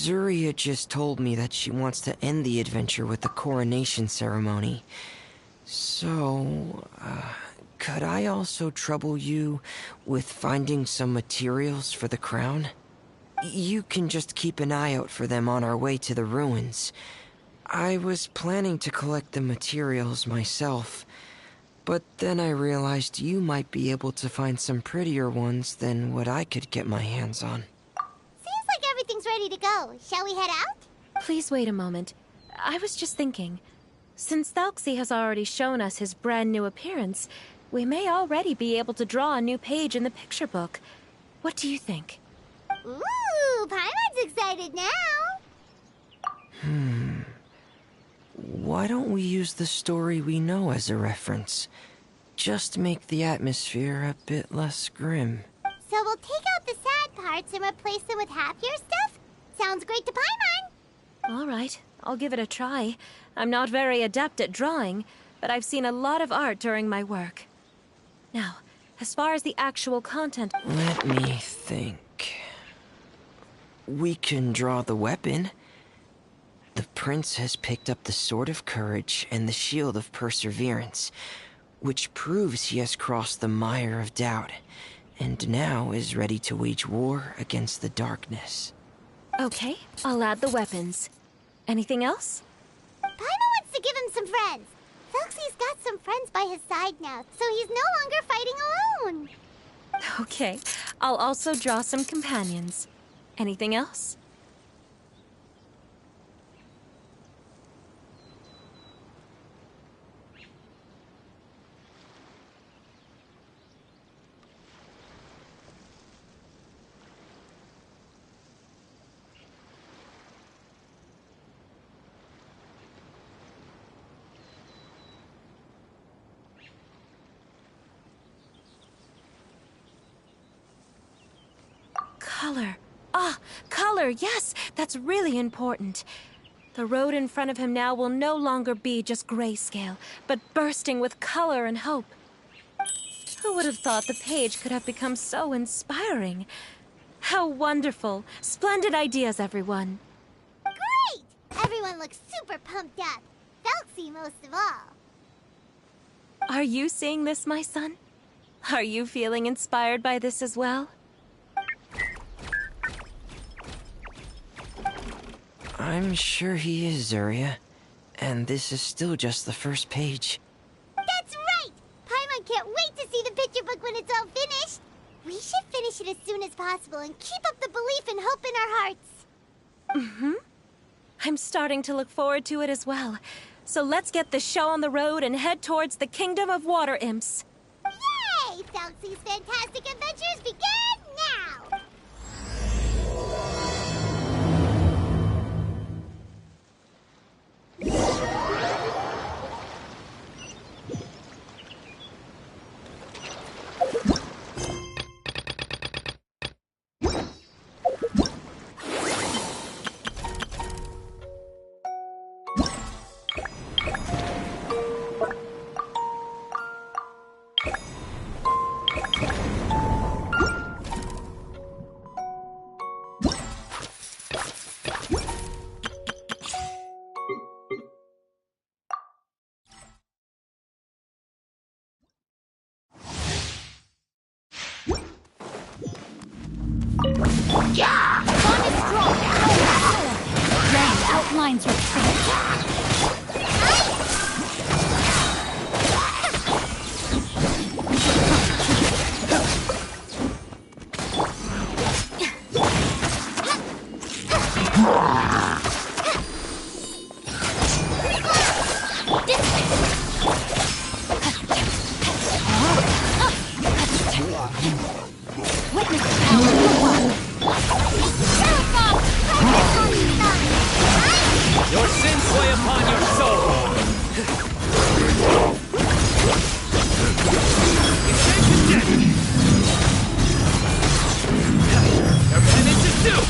Zuria just told me that she wants to end the adventure with the coronation ceremony. So, could I also trouble you with finding some materials for the crown? You can just keep an eye out for them on our way to the ruins. I was planning to collect the materials myself, but then I realized you might be able to find some prettier ones than what I could get my hands on. Seems like everything's ready to go. Shall we head out? Please wait a moment. I was just thinking. Since Thalxi has already shown us his brand new appearance, we may already be able to draw a new page in the picture book. What do you think? Ooh, Paimon's excited now. Why don't we use the story we know as a reference? Just make the atmosphere a bit less grim. So we'll take out the sad parts and replace them with happier stuff? Sounds great to Paimon. All right, I'll give it a try. I'm not very adept at drawing, but I've seen a lot of art during my work. Now, as far as the actual content... Let me think. We can draw the weapon. The prince has picked up the Sword of Courage and the Shield of Perseverance, which proves he has crossed the mire of doubt, and now is ready to wage war against the darkness. Okay, I'll add the weapons. Anything else? Paimon wants to give him some friends. Thalxi's got some friends by his side now, so he's no longer fighting alone. Okay, I'll also draw some companions. Anything else? Color. Ah, color, yes! That's really important. The road in front of him now will no longer be just grayscale, but bursting with color and hope. Who would have thought the page could have become so inspiring? How wonderful! Splendid ideas, everyone! Great! Everyone looks super pumped up. Thalxi most of all. Are you seeing this, my son? Are you feeling inspired by this as well? I'm sure he is, Zuria. And this is still just the first page. That's right! Paimon can't wait to see the picture book when it's all finished. We should finish it as soon as possible and keep up the belief and hope in our hearts. I'm starting to look forward to it as well. So let's get the show on the road and head towards the Kingdom of Water Imps. Yay! Thalxi's fantastic adventures begin now! Grand outlines your fate. Witness the power of the one. Your sins weigh upon your soul! Intention dead! Your penance is due!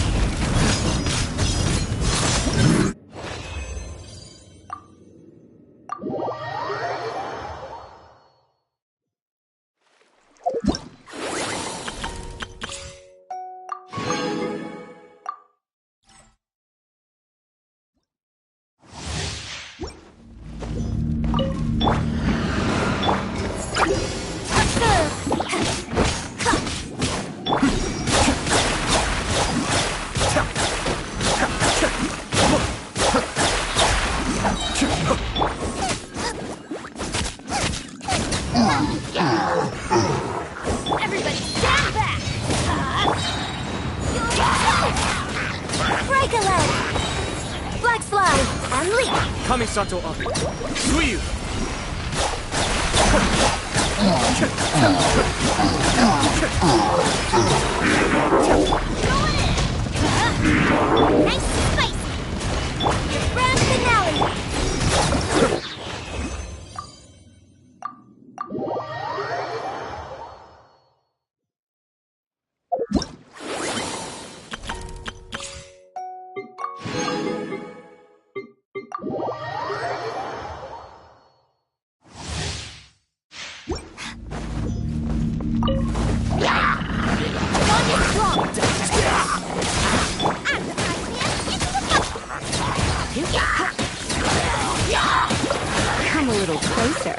Unleash! Kamisato Abi. Suiyu. Nice and spicy! Grand finale! Come a little closer.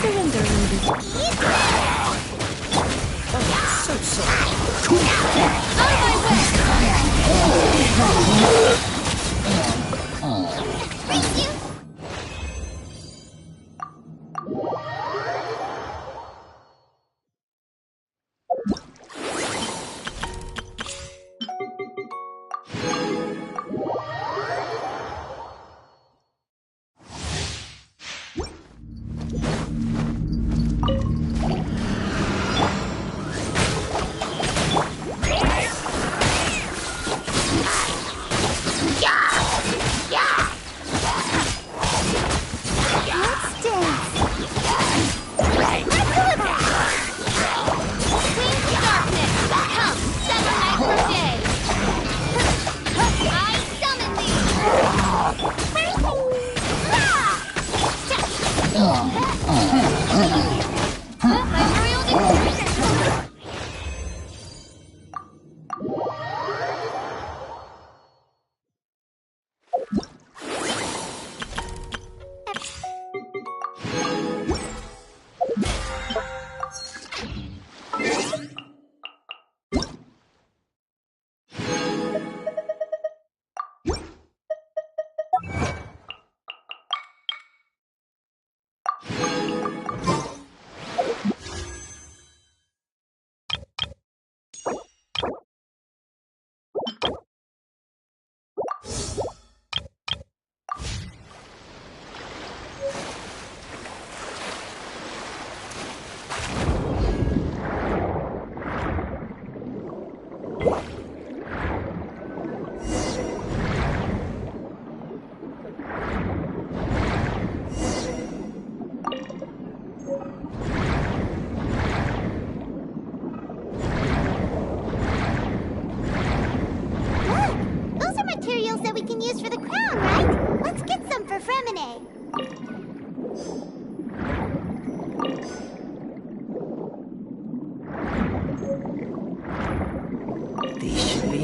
Surrender, Ruby. So sorry. Out of my Thank you!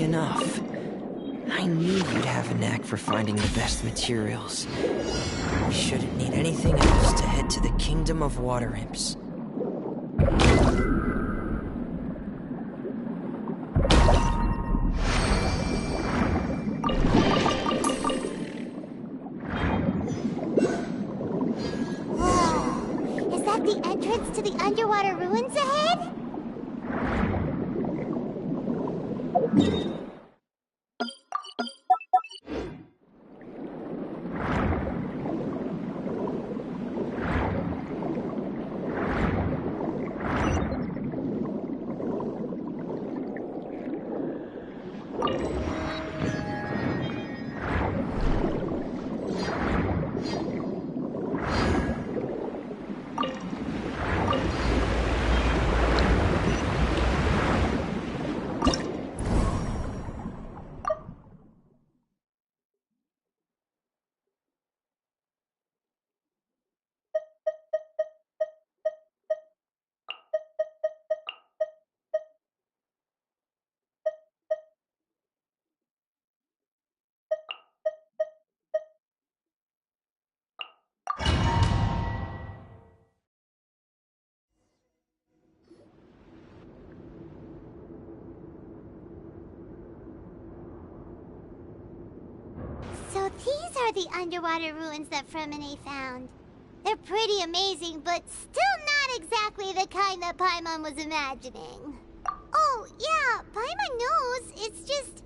enough. I knew you'd have a knack for finding the best materials. We shouldn't need anything else to head to the Kingdom of Water Imps. Whoa! Is that the entrance to the underwater ruins ahead? So these are the underwater ruins that Fremine found. They're pretty amazing, but still not exactly the kind that Paimon was imagining. Oh, yeah, Paimon knows. It's just...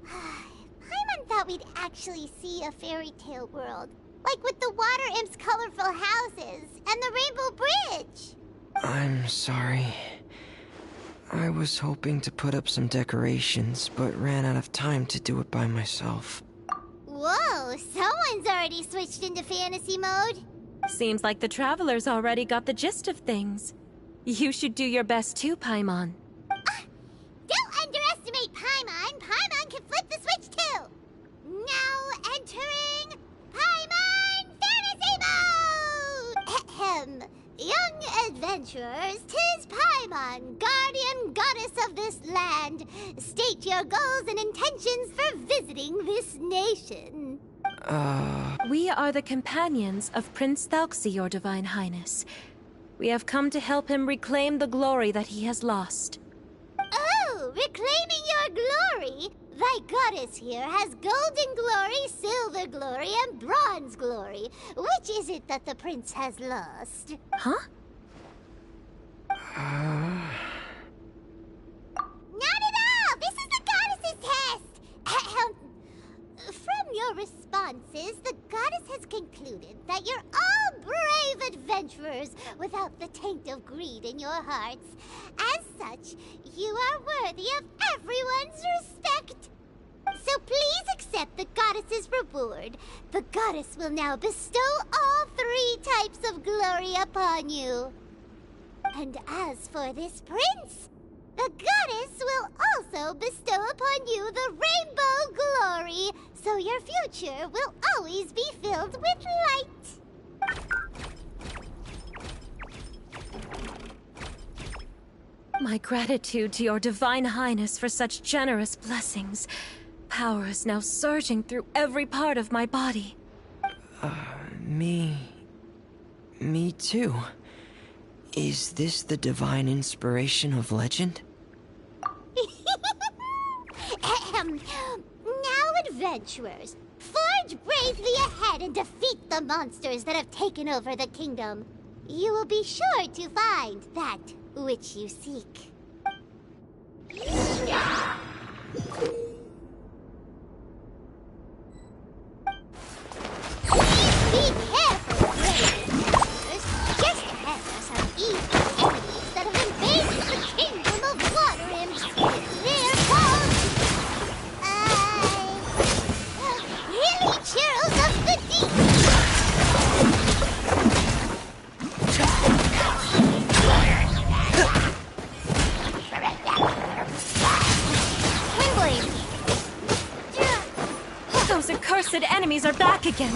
Paimon thought we'd actually see a fairy tale world. Like with the water imps' colorful houses and the rainbow bridge. I'm sorry. I was hoping to put up some decorations, but ran out of time to do it by myself. Whoa, someone's already switched into fantasy mode. Seems like the travelers already got the gist of things. You should do your best too, Paimon. Don't underestimate Paimon. Paimon can flip the switch too. Now entering Paimon Fantasy Mode! Ahem. Young adventurers, 'tis Paimon, guardian goddess of this land. State your goals and intentions for visiting this nation. We are the companions of Prince Thalxi, your Divine Highness. We have come to help him reclaim the glory that he has lost. Oh, reclaiming your glory? Thy goddess here has golden glory, silver glory, and bronze glory. Which is it that the prince has lost? Huh? Not at all! This is the goddess's test! Ahem. From your responses, the goddess has concluded that you're all brave adventurers without the taint of greed in your hearts. As such, you are worthy of everyone's respect. So please accept the goddess's reward. The goddess will now bestow all 3 types of glory upon you. And as for this prince, the goddess will also bestow upon you the rainbow glory, so your future will always be filled with light. My gratitude to your Divine Highness for such generous blessings. Power is now surging through every part of my body. Me too. Is this the divine inspiration of legend? Ahem. Now, adventurers, forge bravely ahead and defeat the monsters that have taken over the kingdom. You will be sure to find that which you seek. Be careful, brave adventurers. Just ahead are some evil enemies that have invaded the kingdom of water imps. They're called... Hilly Churls of the Deep. Those accursed enemies are back again.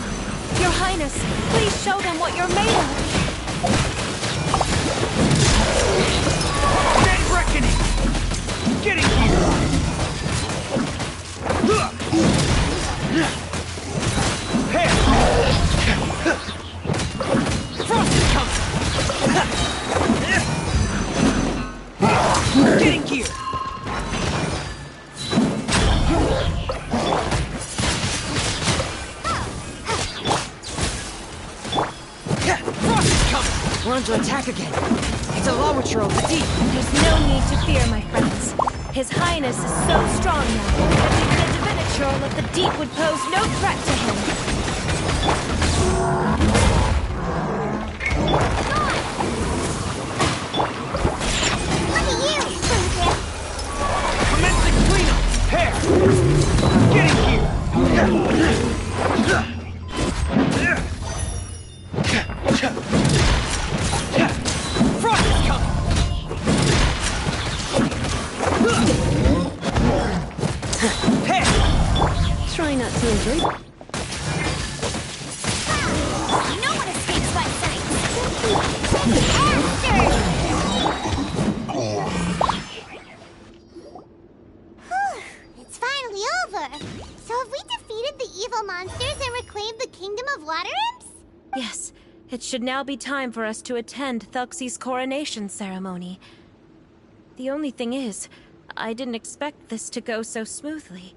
Your Highness, please show them what you're made of. Dead reckoning! Getting here! Hey! Frost is coming! Getting here! We're under attack again. It's a Lawitcher of the Deep. There's no need to fear, my friends. His Highness is so strong now that even a Divinitrol of the Deep would pose no threat to him. Look at you, Cynthia. Commencing cleanup! Hair! Getting here! Frost is coming! Hey! Try not to enjoy. No one escapes my sight. It's finally over. So have we defeated the evil monsters and reclaimed the kingdom of water imps? Yes, it should now be time for us to attend Thalxi's coronation ceremony. The only thing is, I didn't expect this to go so smoothly.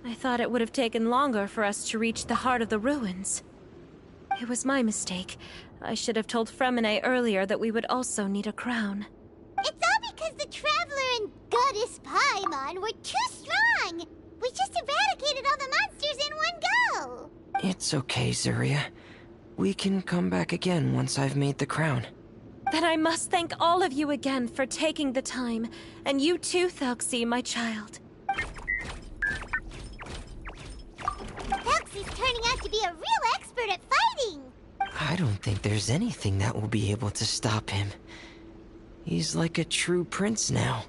I thought it would have taken longer for us to reach the heart of the ruins. It was my mistake. I should have told Fremine earlier that we would also need a crown. It's all because the Traveler and Goddess Paimon were too strong! We just eradicated all the monsters in one go! It's okay, Zuria. We can come back again once I've made the crown. Then I must thank all of you again for taking the time. And you too, Thelxie, my child. Thelxie's turning out to be a real expert at fighting! I don't think there's anything that will be able to stop him. He's like a true prince now.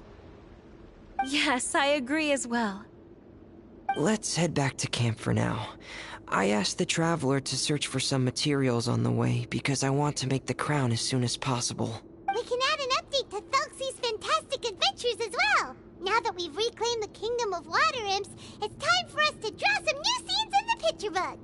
Yes, I agree as well. Let's head back to camp for now. I asked the Traveler to search for some materials on the way because I want to make the crown as soon as possible. We can add an update to Thelxie's fantastic adventures as well! Now that we've reclaimed the Kingdom of Water Imps, it's time for us to draw some new scenes in the picture book!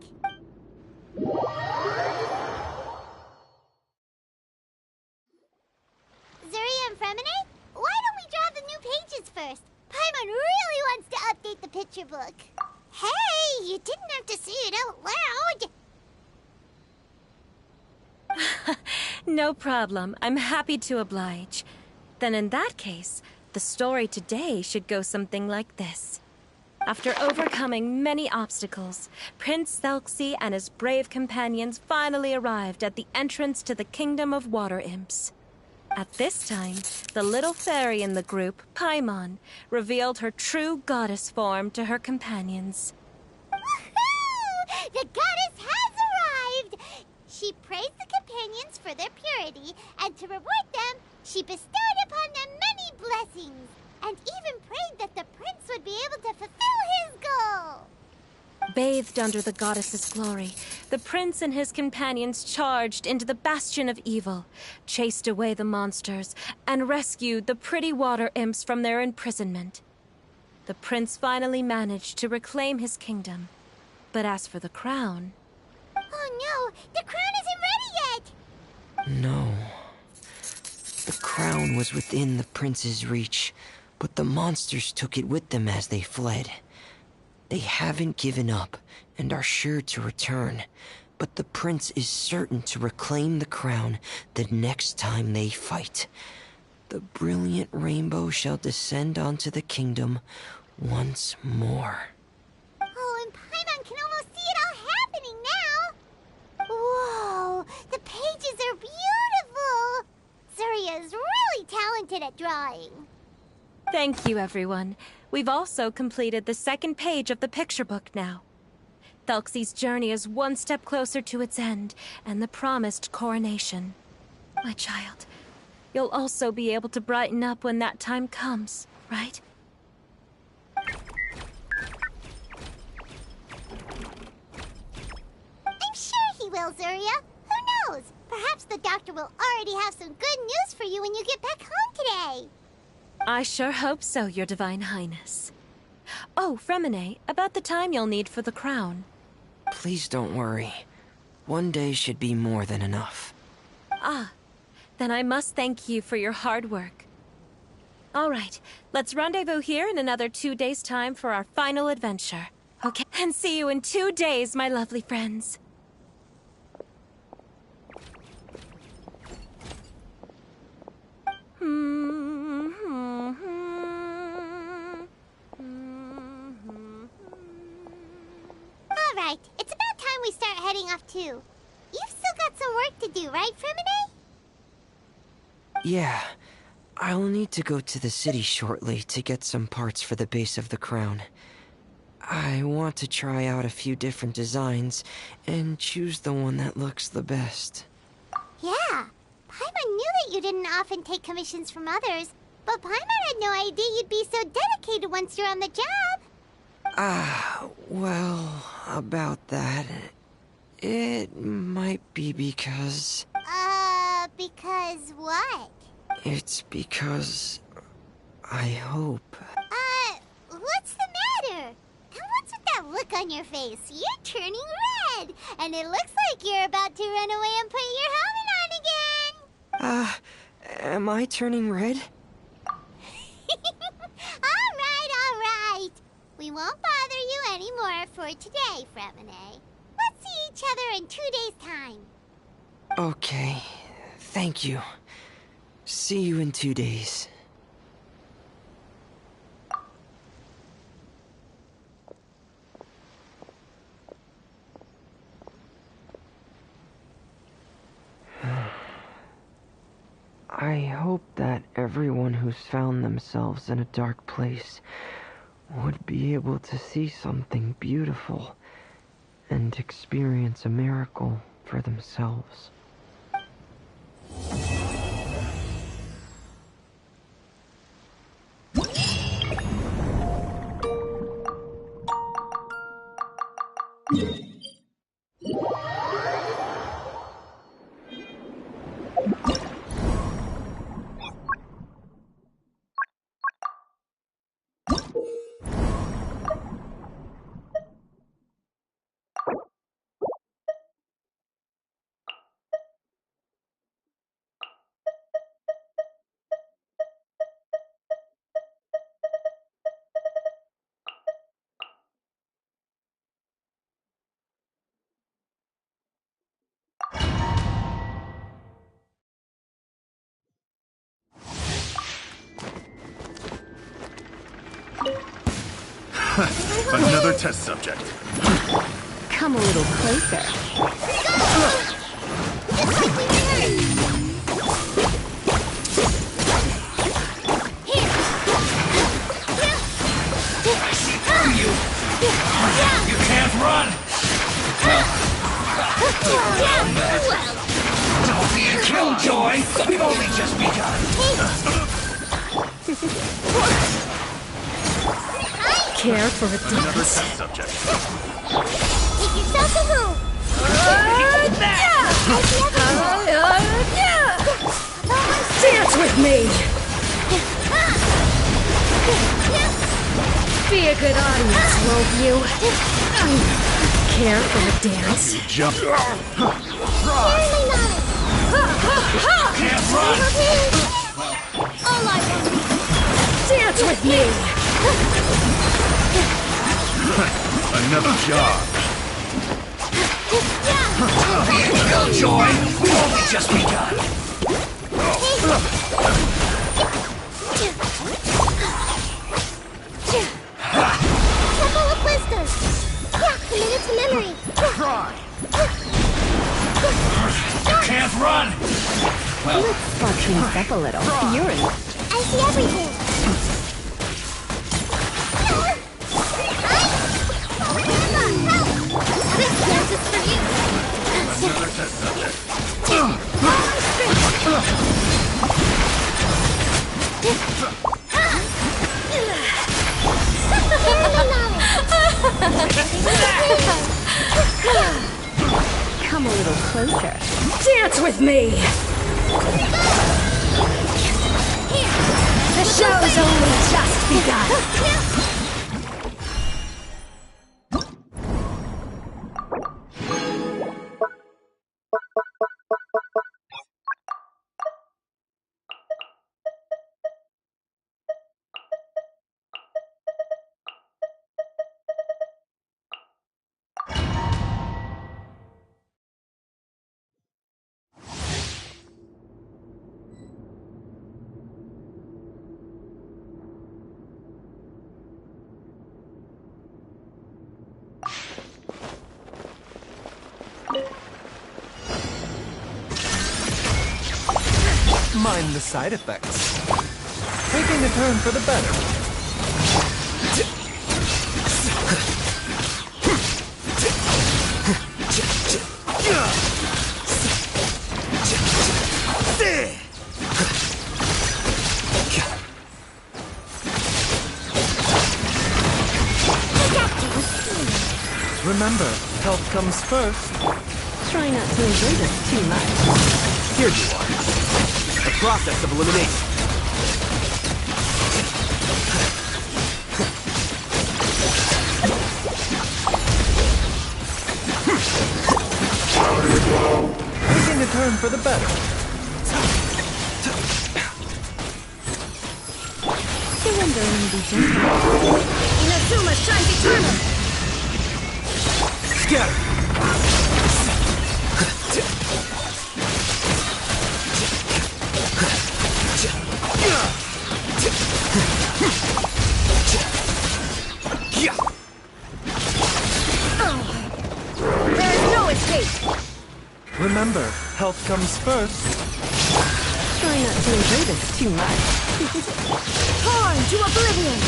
Zuria and Fremine, why don't we draw the new pages first? Paimon really wants to update the picture book. Hey, you didn't have to say it out loud! No problem. I'm happy to oblige. Then in that case, the story today should go something like this. After overcoming many obstacles, Prince Thelxie and his brave companions finally arrived at the entrance to the Kingdom of Water Imps. At this time, the little fairy in the group, Paimon, revealed her true goddess form to her companions. Woohoo! The goddess has arrived! She praised the companions for their purity, and to reward them, she bestowed upon them many blessings, and even prayed that the prince would be able to fulfill his goal. Bathed under the goddess's glory, the prince and his companions charged into the bastion of evil, chased away the monsters, and rescued the pretty water imps from their imprisonment. The prince finally managed to reclaim his kingdom. But as for the crown... Oh no! The crown isn't ready yet! No. The crown was within the prince's reach, but the monsters took it with them as they fled. They haven't given up, and are sure to return. But the prince is certain to reclaim the crown the next time they fight. The brilliant rainbow shall descend onto the kingdom once more. Oh, and Paimon can almost see it all happening now! Whoa! The pages are beautiful! Zuria is really talented at drawing. Thank you, everyone. We've also completed the second page of the picture book now. Thelxie's journey is one step closer to its end, and the promised coronation. My child, you'll also be able to brighten up when that time comes, right? I'm sure he will, Zuria. Who knows? Perhaps the doctor will already have some good news for you when you get back home today. I sure hope so, Your Divine Highness. Oh, Fremine, about the time you'll need for the crown. Please don't worry. One day should be more than enough. Ah, then I must thank you for your hard work. All right, let's rendezvous here in another 2 days' time for our final adventure. Okay, and see you in 2 days, my lovely friends. All right, it's about time we start heading off too. You've still got some work to do, right, Fremine? Yeah. I'll need to go to the city shortly to get some parts for the base of the crown. I want to try out a few different designs and choose the one that looks the best. Yeah, Paimon knew that you didn't often take commissions from others, but Paimon had no idea you'd be so dedicated once you're on the job. Well, about that, it might be because... Because what? It's because... I hope... What's the matter? And what's with that look on your face? You're turning red, and it looks like you're about to run away and put your helmet on again. Am I turning red? All right. We won't bother you anymore for today, Fremine. Let's see each each other in 2 days' time. Okay. Thank you. See you in 2 days. I hope that everyone who's found themselves in a dark place would be able to see something beautiful and experience a miracle for themselves. Another test subject. Come a little closer. You can't run! Don't be a killjoy! We've only just begun! Care for a Another dance? test subject. Take yourself a room. Dance with me! Be a good audience, won't you? Care for a dance? You jump. Can't run! All I want. Dance with me! Another job. Don't be a killjoy! We've only just begun! Temple of Wisdom. Yeah, committed to memory. Try. You can't run! Let's spot things up a little. You're in. I see everything. This dance is for you. Another test subject. Come a little closer. Dance with me! The show's only just begun. Mind the side effects. Taking a turn for the better. Remember, health comes first. Try not to enjoy this too much. Here you are. The process of elimination. Taking a turn for the better. Surrender and be gentle. Inazuma shines eternal! Scatter. Health comes first. Try not to enjoy this too much. Torn to oblivion!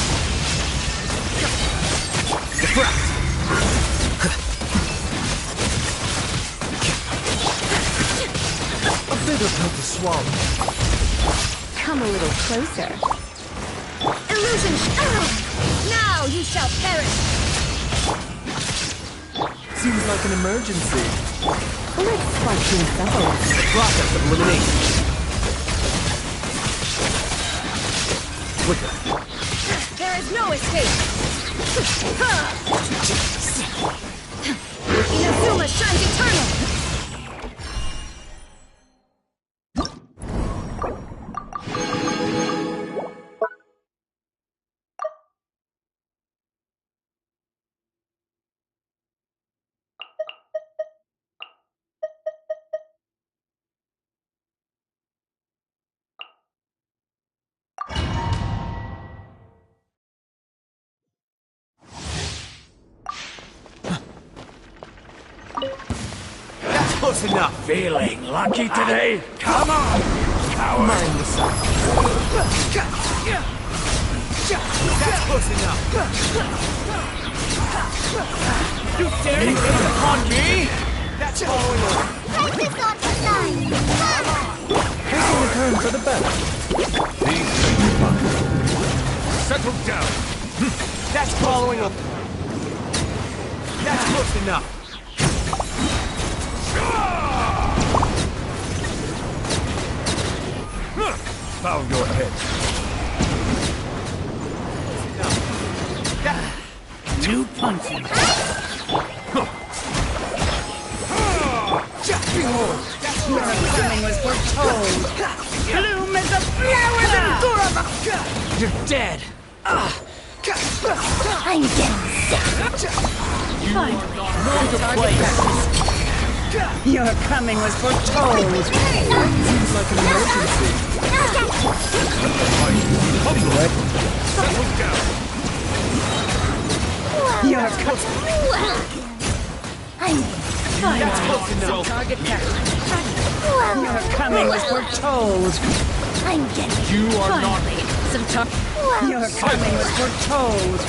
A bitter pill to swallow. Come a little closer. Illusion! Now you shall perish! Seems like an emergency. Let's spark things up a little. Process of elimination. Quicker. There is no escape! Inazuma shines eternal! That's close enough. Feeling lucky today? Come on, coward! Mind the sun. That's close enough. You dare to get upon me? That's following order. Practice on the line! Taking a turn for the better. These things fine. Settle down. That's following order. That's close enough. I'll go ahead. Two punches. Your coming was foretold. Bloom as a flower. You're dead. I'm getting sick! Your coming was foretold. Seems like an emergency. Settle down. Your coming. I'm That's close enough. Target practice. well, Your coming was foretold. I'm getting You are not. Some Your coming was foretold.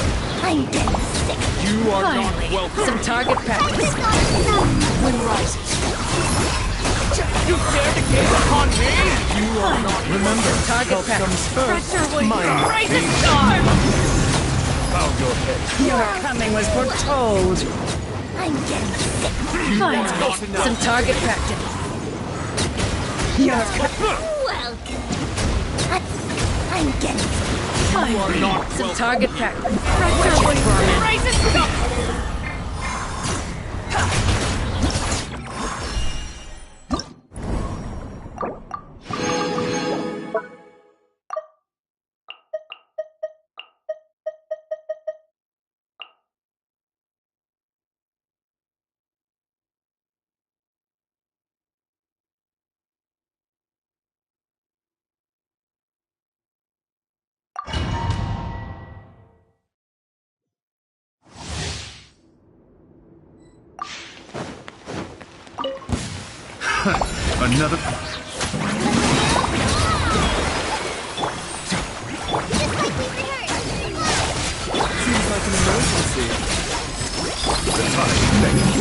I'm getting sick! You are not welcome. Some target practice. Wind rises. You dare to gaze upon me? You are not. Remember, Target health practice. comes first. Mind. Raise the star! I'll go ahead. Your coming was foretold. I'm getting sick! Close enough. Some target practice. Your Welcome! I'm getting sick! You are not some welcome. target practice. Raise the star! Another. Seems like an emergency. The time beckons.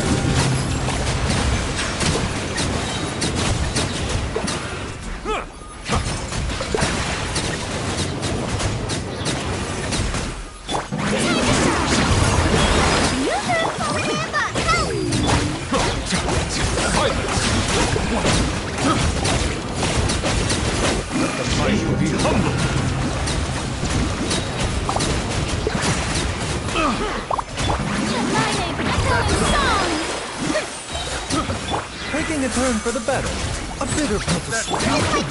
The mighty will be humbled. Taking a turn for the better. A bitter pill to swallow.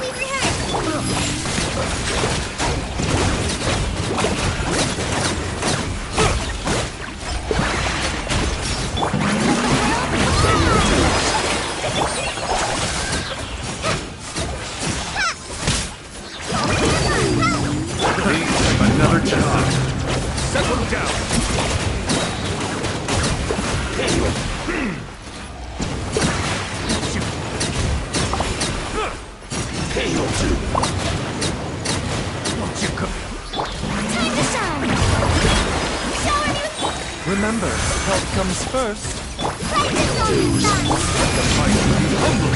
Another challenge. Settle down. Watch you go. Time to shine! Show 'em you Remember, health comes first. practice on these sons! The fight will be humble.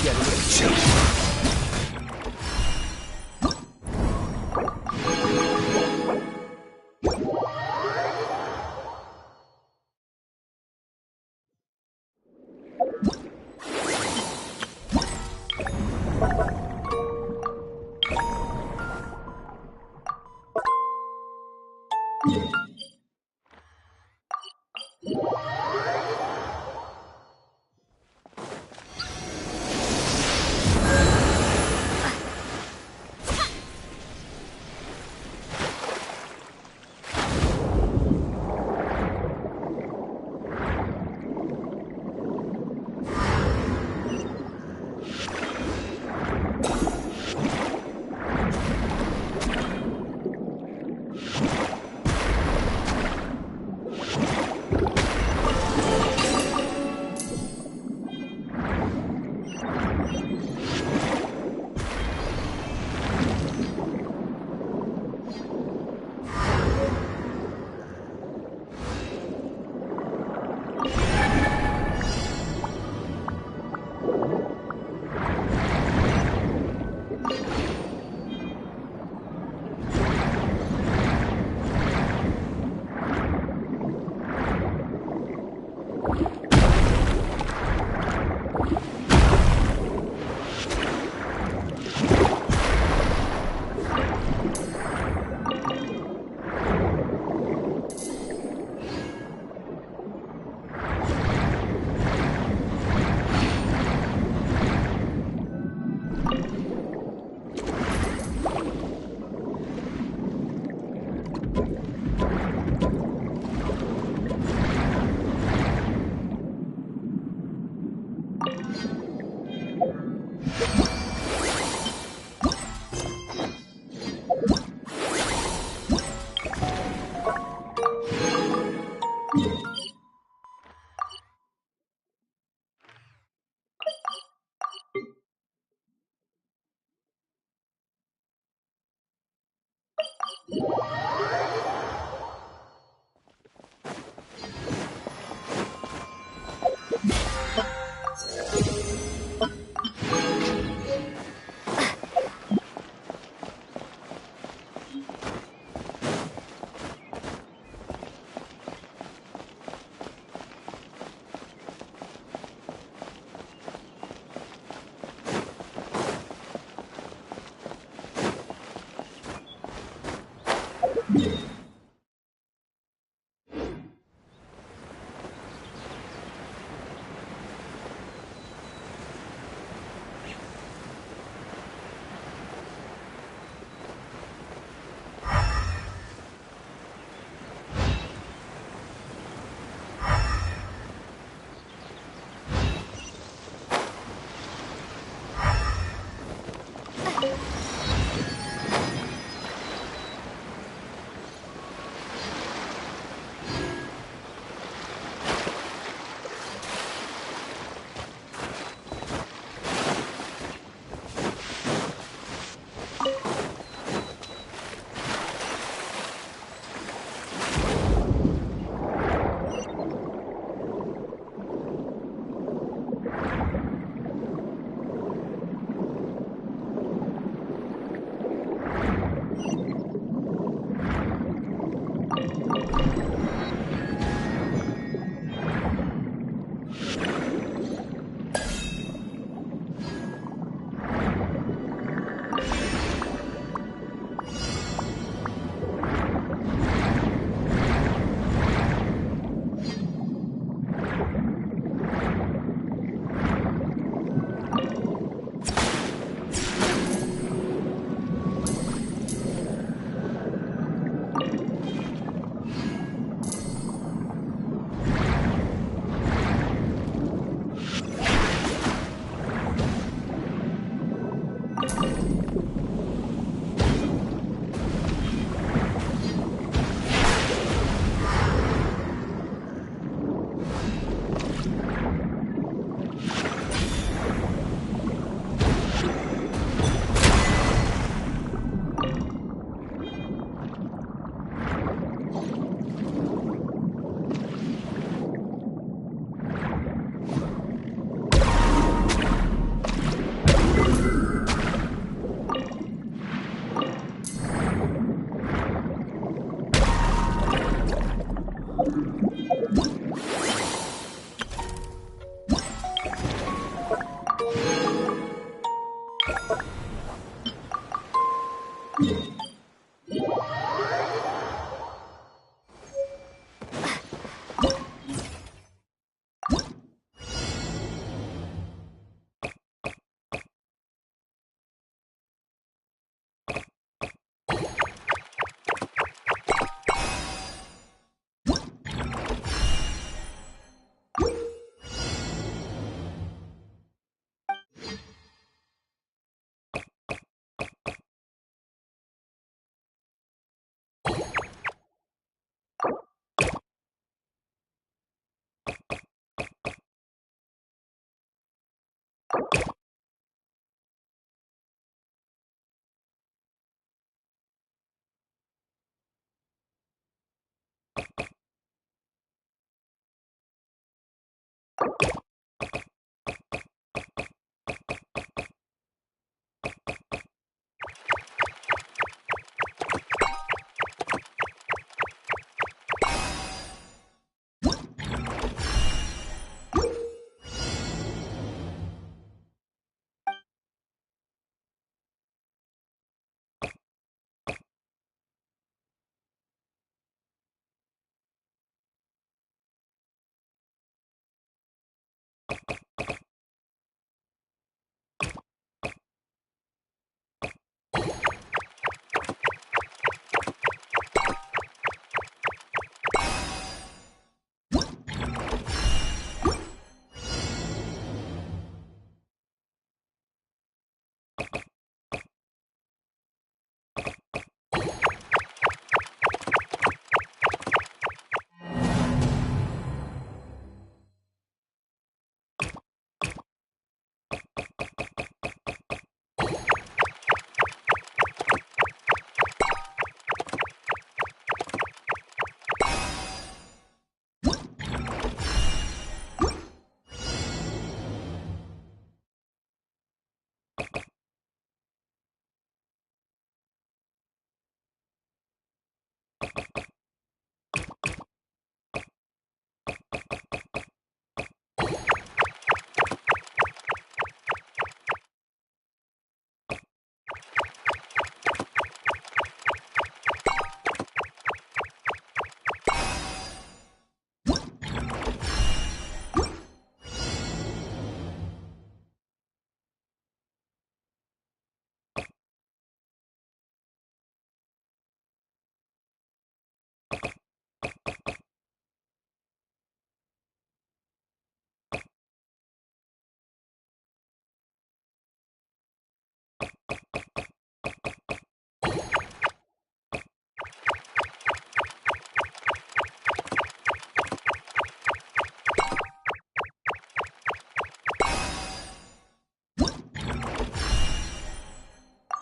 Get it.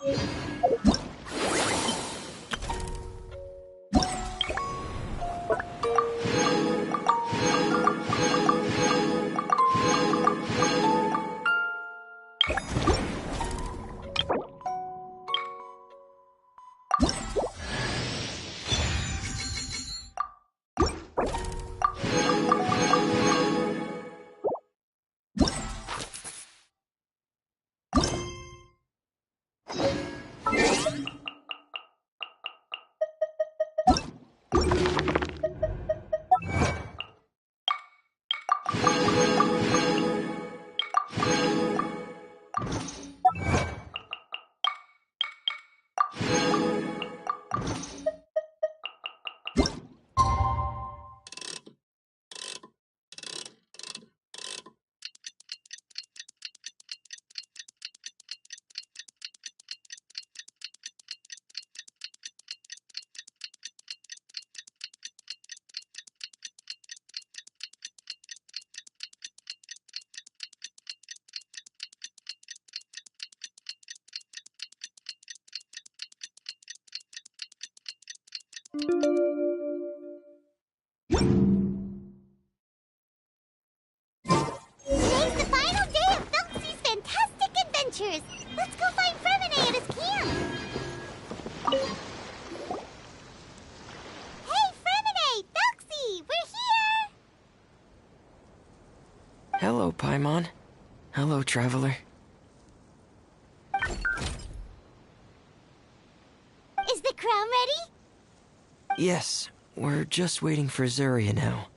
Today's the final day of Phelpsy's fantastic adventures. Let's go find Fremine at his camp. Hey, Fremine! Phelpsy! We're here! Hello, Paimon. Hello, Traveler. Is the crown ready? Yes, we're just waiting for Zuria now.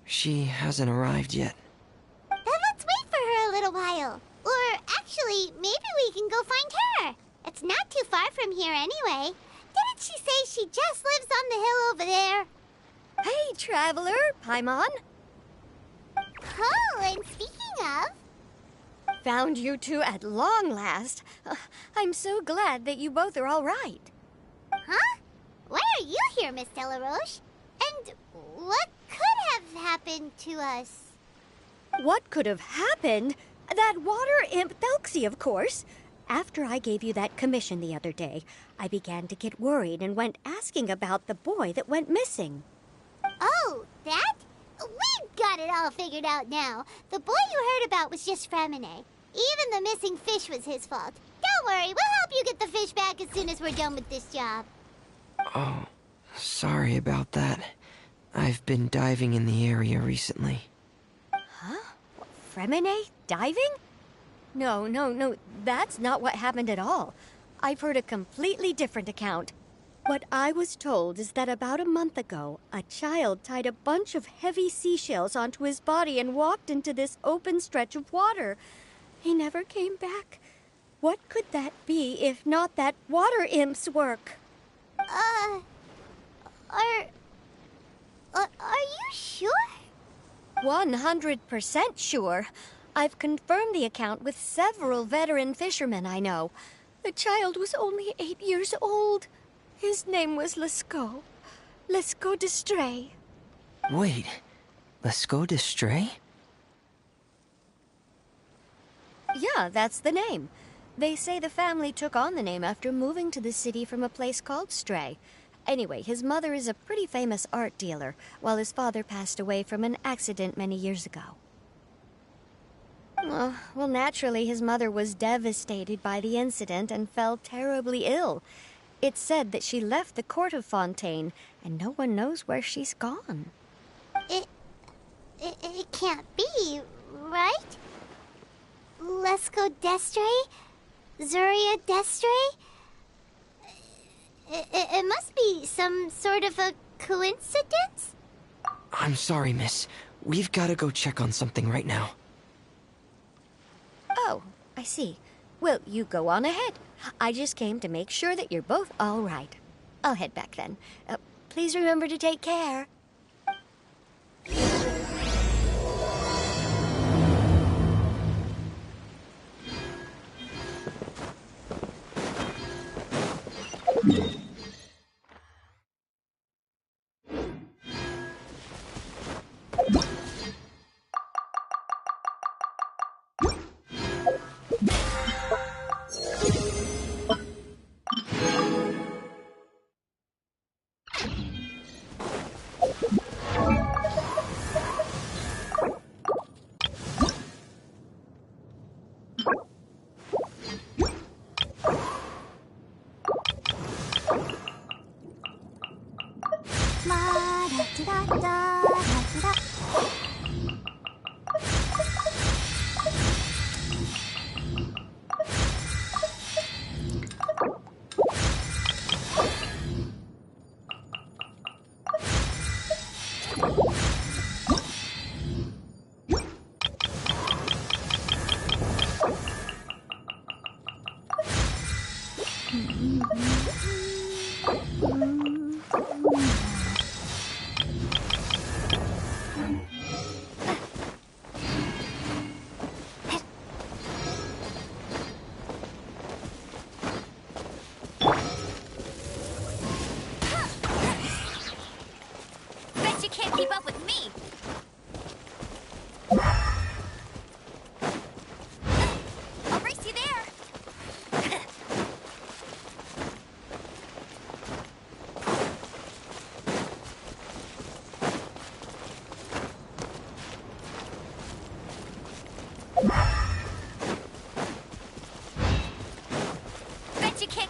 She hasn't arrived yet. Then let's wait for her a little while. Or actually, maybe we can go find her. It's not too far from here anyway. Didn't she say she just lives on the hill over there? Hey, Traveler, Paimon. Oh, and speaking of... Found you two at long last. I'm so glad that you both are all right. Huh? Why are you here, Miss Delaroche? And what could have happened to us? What could have happened? That water imp Phelpsy, of course. After I gave you that commission the other day, I began to get worried and went asking about the boy that went missing. Oh, that? We've got it all figured out now. The boy you heard about was just Fremine. Even the missing fish was his fault. Don't worry, we'll help you get the fish back as soon as we're done with this job. Oh, sorry about that. I've been diving in the area recently. Fremine diving? No, that's not what happened at all. I've heard a completely different account. What I was told is that about a month ago, a child tied a bunch of heavy seashells onto his body and walked into this open stretch of water. He never came back. What could that be if not that water imp's work? Are you sure? 100% sure. I've confirmed the account with several veteran fishermen I know. The child was only 8 years old. His name was Lescaut. Lescaut d'Estray. Wait, Lescaut d'Estray? Yeah, that's the name. They say the family took on the name after moving to the city from a place called Stray. Anyway, his mother is a pretty famous art dealer, while his father passed away from an accident many years ago. Well, naturally, his mother was devastated by the incident and fell terribly ill. It's said that she left the court of Fontaine, and no one knows where she's gone. It can't be, right? Lescaut d'Estray? Zuria d'Estray? It must be some sort of a coincidence? I'm sorry, miss. We've got to go check on something right now. Oh, I see. Well, you go on ahead. I just came to make sure that you're both all right. I'll head back then. Please remember to take care.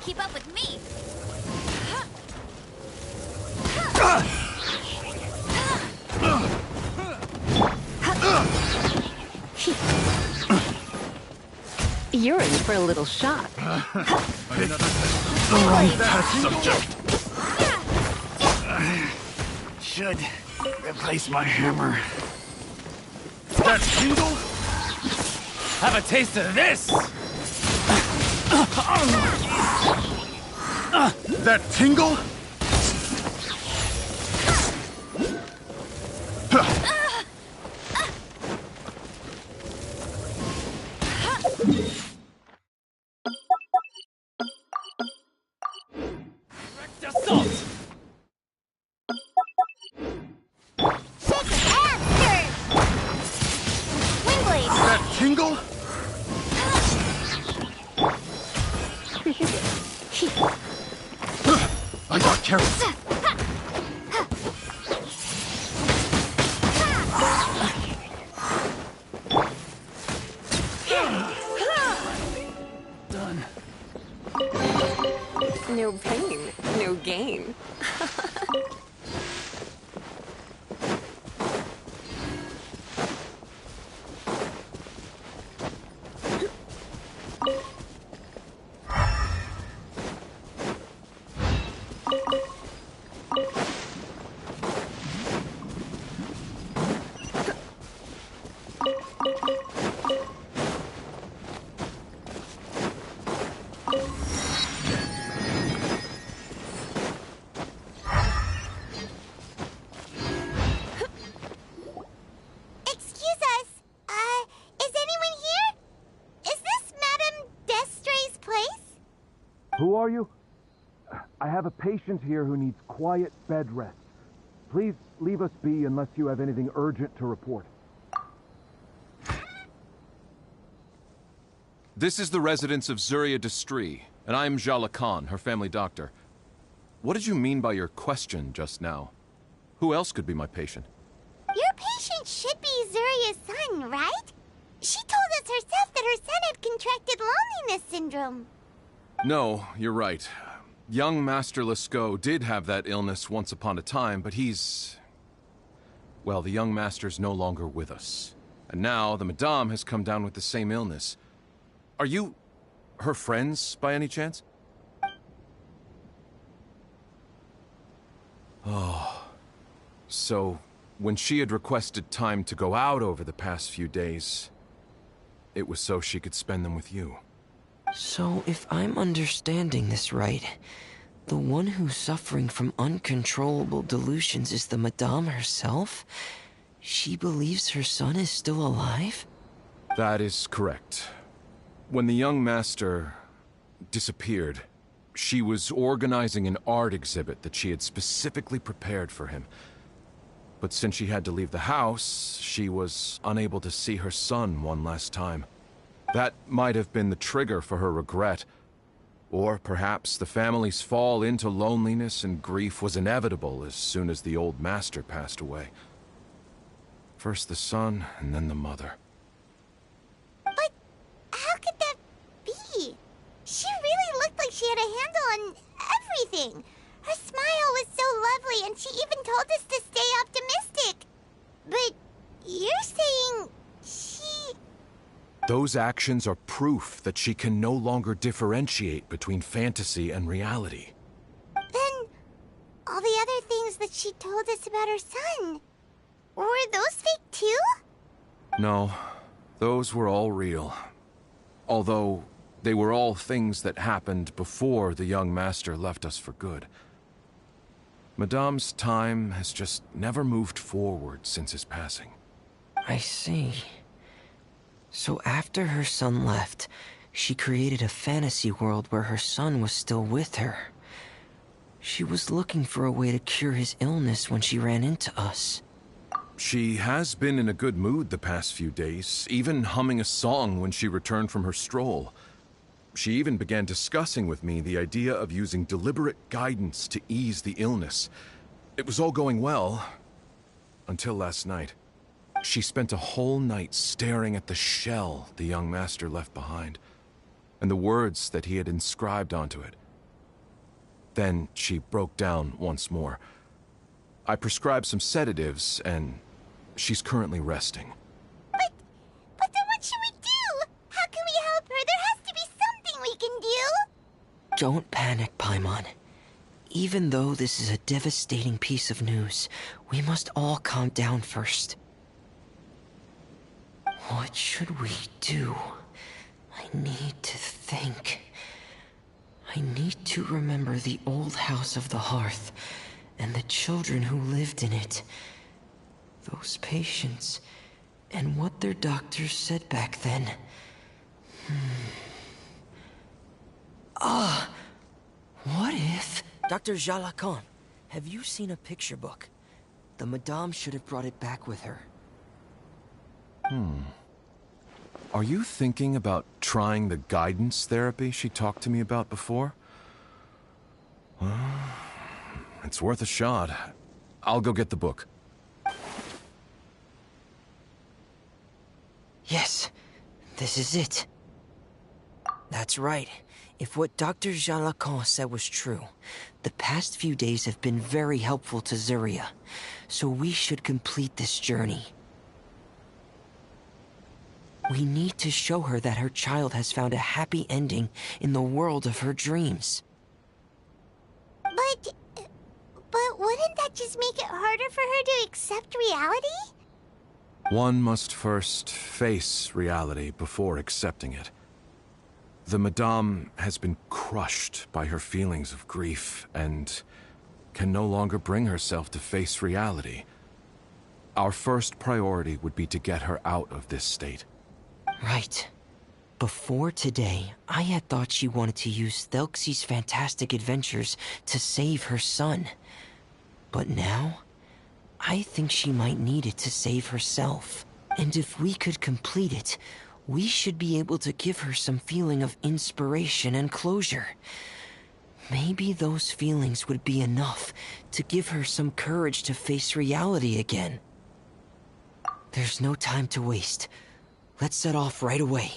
keep up with me. You're in for a little shock. The wrong test subject. Should replace my hammer. That tingle? Have a taste of this! That tingle? Assault! That tingle? I got carrots. Done. No pain, no gain. Excuse us. Is anyone here? Is this Madame Destray's place? Who are you? I have a patient here who needs quiet bed rest. Please leave us be unless you have anything urgent to report. This is the residence of Zuria Destri, and I am Jala Khan, her family doctor. What did you mean by your question just now? Who else could be my patient? Your patient should be Zuria's son, right? She told us herself that her son had contracted loneliness syndrome. No, you're right. Young Master Lescaut did have that illness once upon a time, but well, the young master's no longer with us. And now the Madame has come down with the same illness. Are you her friends, by any chance? Oh. So, when she had requested time to go out over the past few days, it was so she could spend them with you. So, if I'm understanding this right, the one who's suffering from uncontrollable delusions is the Madame herself? She believes her son is still alive? That is correct. When the young master disappeared, she was organizing an art exhibit that she had specifically prepared for him. But since she had to leave the house, she was unable to see her son one last time. That might have been the trigger for her regret. Or perhaps the family's fall into loneliness and grief was inevitable as soon as the old master passed away. First the son, and then the mother. But how could that be? She really looked like she had a handle on everything. Her smile was so lovely, and she even told us to stay optimistic. But you're saying she... Those actions are proof that she can no longer differentiate between fantasy and reality. Then, all the other things that she told us about her son, were those fake too? No, those were all real. Although, they were all things that happened before the young master left us for good. Madame's time has just never moved forward since his passing. I see. So after her son left, she created a fantasy world where her son was still with her. She was looking for a way to cure his illness when she ran into us. She has been in a good mood the past few days, even humming a song when she returned from her stroll. She even began discussing with me the idea of using deliberate guidance to ease the illness. It was all going well, until last night. She spent a whole night staring at the shell the young master left behind, and the words that he had inscribed onto it. Then she broke down once more. I prescribed some sedatives, and she's currently resting. But then what should we do? How can we help her? There has to be something we can do. Don't panic, Paimon. Even though this is a devastating piece of news, we must all calm down first. What should we do? I need to think. I need to remember the old house of the hearth, and the children who lived in it. Those patients, and what their doctors said back then. What if... Dr. Jalakon, have you seen a picture book? The Madame should have brought it back with her. Are you thinking about trying the guidance therapy she talked to me about before? It's worth a shot. I'll go get the book. Yes, this is it. That's right. If what Dr. Jalakon said was true, the past few days have been very helpful to Zuria, so we should complete this journey. We need to show her that her child has found a happy ending in the world of her dreams. But wouldn't that just make it harder for her to accept reality? One must first face reality before accepting it. The Madame has been crushed by her feelings of grief and can no longer bring herself to face reality. Our first priority would be to get her out of this state. Right. Before today, I had thought she wanted to use Thelxie's fantastic adventures to save her son. But now, I think she might need it to save herself. And if we could complete it, we should be able to give her some feeling of inspiration and closure. Maybe those feelings would be enough to give her some courage to face reality again. There's no time to waste. Let's set off right away.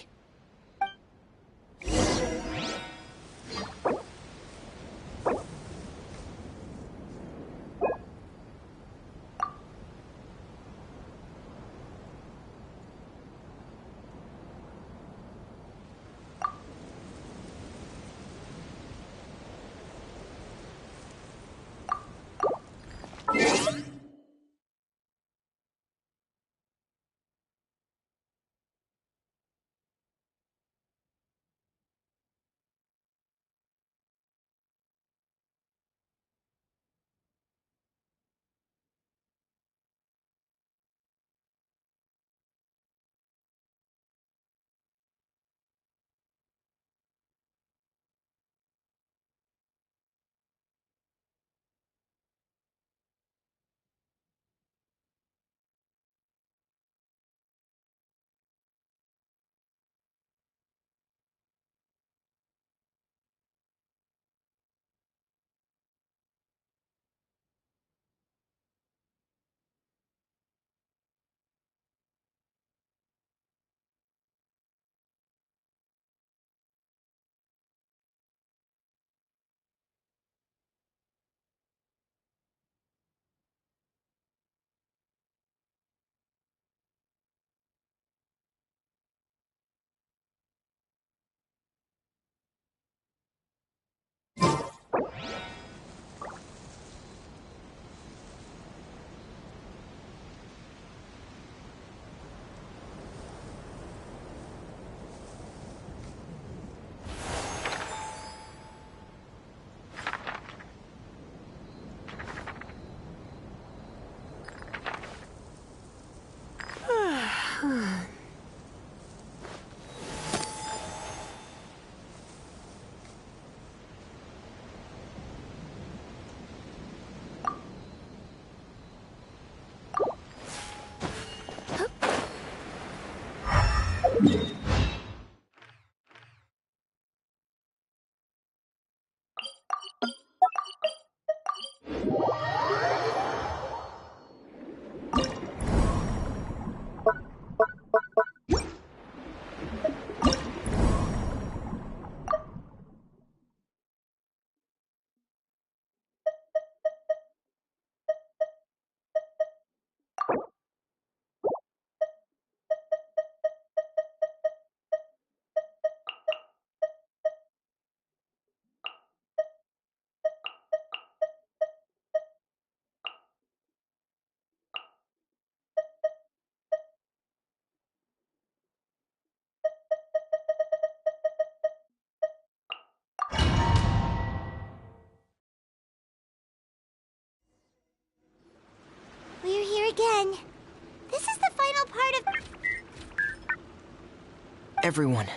Everyone,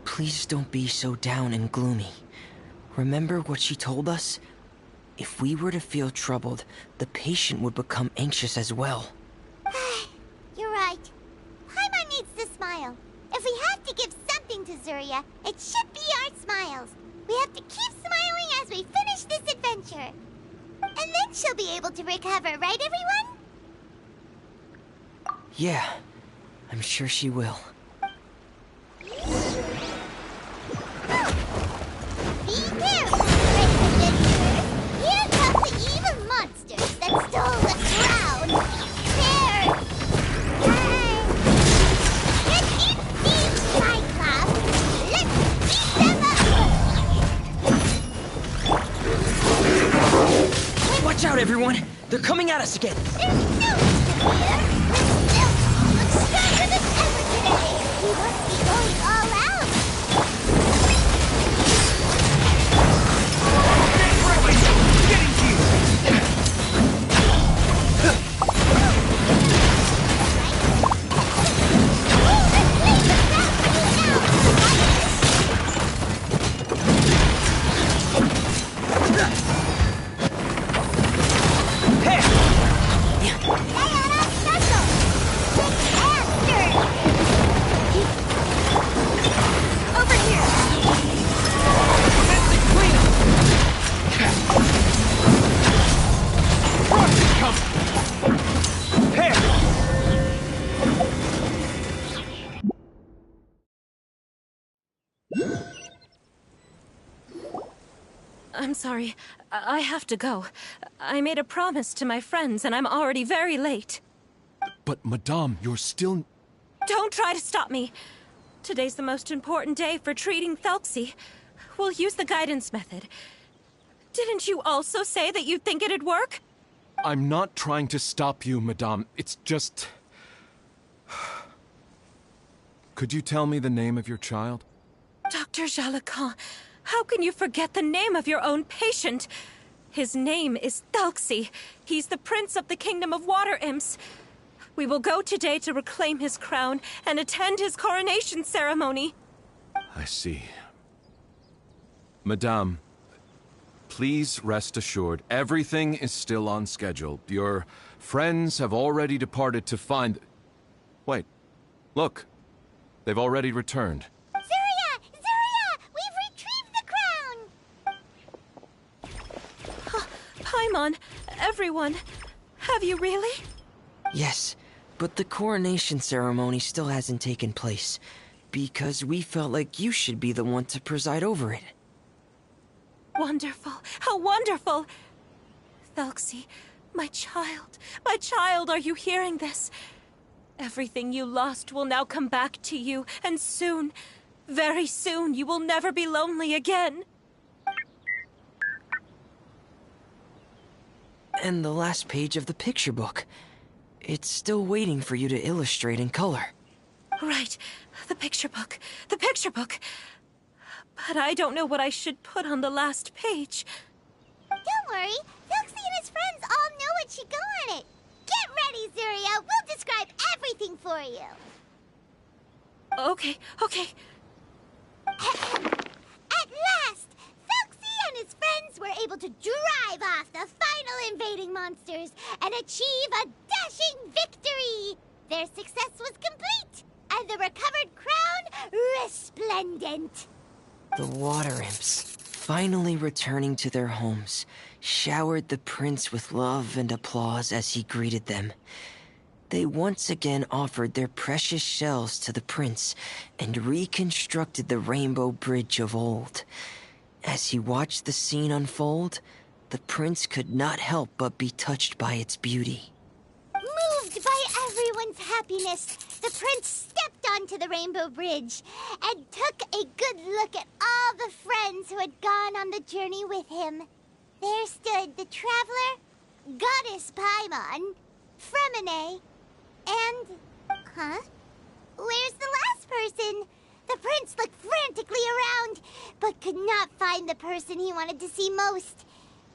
please don't be so down and gloomy. Remember what she told us? If we were to feel troubled, the patient would become anxious as well. You're right. Paimon needs to smile. If we have to give something to Zuria, it should be our smiles. We have to keep smiling as we finish this adventure. And then she'll be able to recover, right, everyone? Yeah, I'm sure she will. Be careful, brave adventurers. Here come the evil monsters that stole the crown. There! Let's eat these Cyclops. Let's beat them up! Watch out, everyone! They're coming at us again! There's no fear. We're still stronger than ever today. We must be going all out. I'm sorry. I have to go. I made a promise to my friends, and I'm already very late. But, Madame, you're still... Don't try to stop me. Today's the most important day for treating Thelxie. We'll use the guidance method. Didn't you also say that you'd think it'd work? I'm not trying to stop you, Madame. It's just... Could you tell me the name of your child? Dr. Jalacan, how can you forget the name of your own patient? His name is Thelxie. He's the prince of the kingdom of water imps. We will go today to reclaim his crown and attend his coronation ceremony. I see. Madame, please rest assured, everything is still on schedule. Your friends have already departed to find... Wait, look. They've already returned. Zuria! Zuria! We've retrieved the crown! Paimon, everyone, have you really? Yes, but the coronation ceremony still hasn't taken place, because we felt like you should be the one to preside over it. Wonderful! How wonderful! Thelxie, my child, are you hearing this? Everything you lost will now come back to you, and soon, very soon, you will never be lonely again. And the last page of the picture book. It's still waiting for you to illustrate in color. Right, the picture book. But I don't know what I should put on the last page. Don't worry, Thelxie and his friends all know what should go on it. Get ready, Zuria. We'll describe everything for you. Okay. At last, Thelxie and his friends were able to drive off the final invading monsters and achieve a dashing victory. Their success was complete, and the recovered crown resplendent. The water imps, finally returning to their homes, showered the prince with love and applause as he greeted them. They once again offered their precious shells to the prince and reconstructed the rainbow bridge of old. As he watched the scene unfold, the prince could not help but be touched by its beauty. Moved by everyone's happiness, the prince stepped onto the rainbow bridge and took a good look at all the friends who had gone on the journey with him. There stood the traveler, Goddess Paimon, Freminet, and... Where's the last person? The prince looked frantically around, but could not find the person he wanted to see most.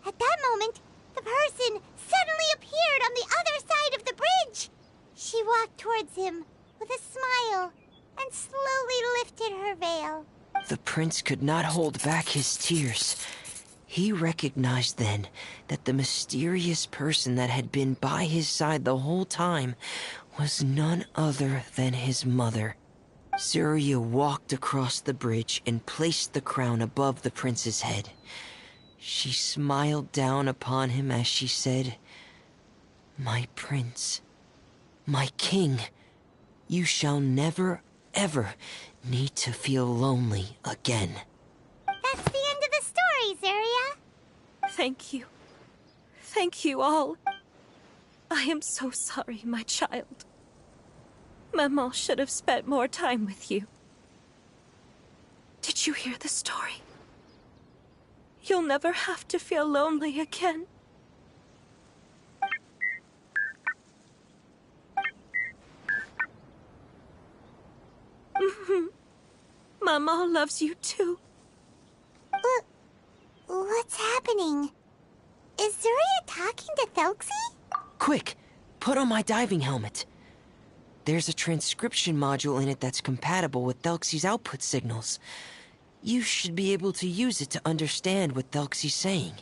At that moment, the person suddenly appeared on the other side of the bridge. She walked towards him with a smile and slowly lifted her veil. The prince could not hold back his tears. He recognized then that the mysterious person that had been by his side the whole time was none other than his mother. Zuria walked across the bridge and placed the crown above the prince's head. She smiled down upon him as she said, "My prince, my king, you shall never, ever need to feel lonely again." That's the end of the story, Zuria. Thank you. Thank you all. I am so sorry, my child. Maman should have spent more time with you. Did you hear the story? You'll never have to feel lonely again. Maman loves you too. What's happening? Is Zuria talking to Thelxie? Quick, put on my diving helmet. There's a transcription module in it that's compatible with Thelxie's output signals. You should be able to use it to understand what Thelxie's saying.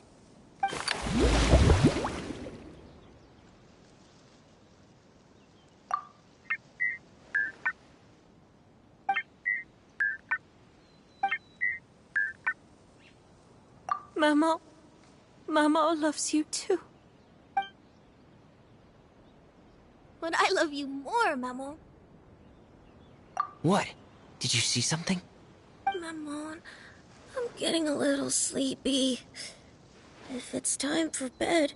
Mama loves you too. But I love you more, Maman. What? Did you see something? Maman, I'm getting a little sleepy. If it's time for bed,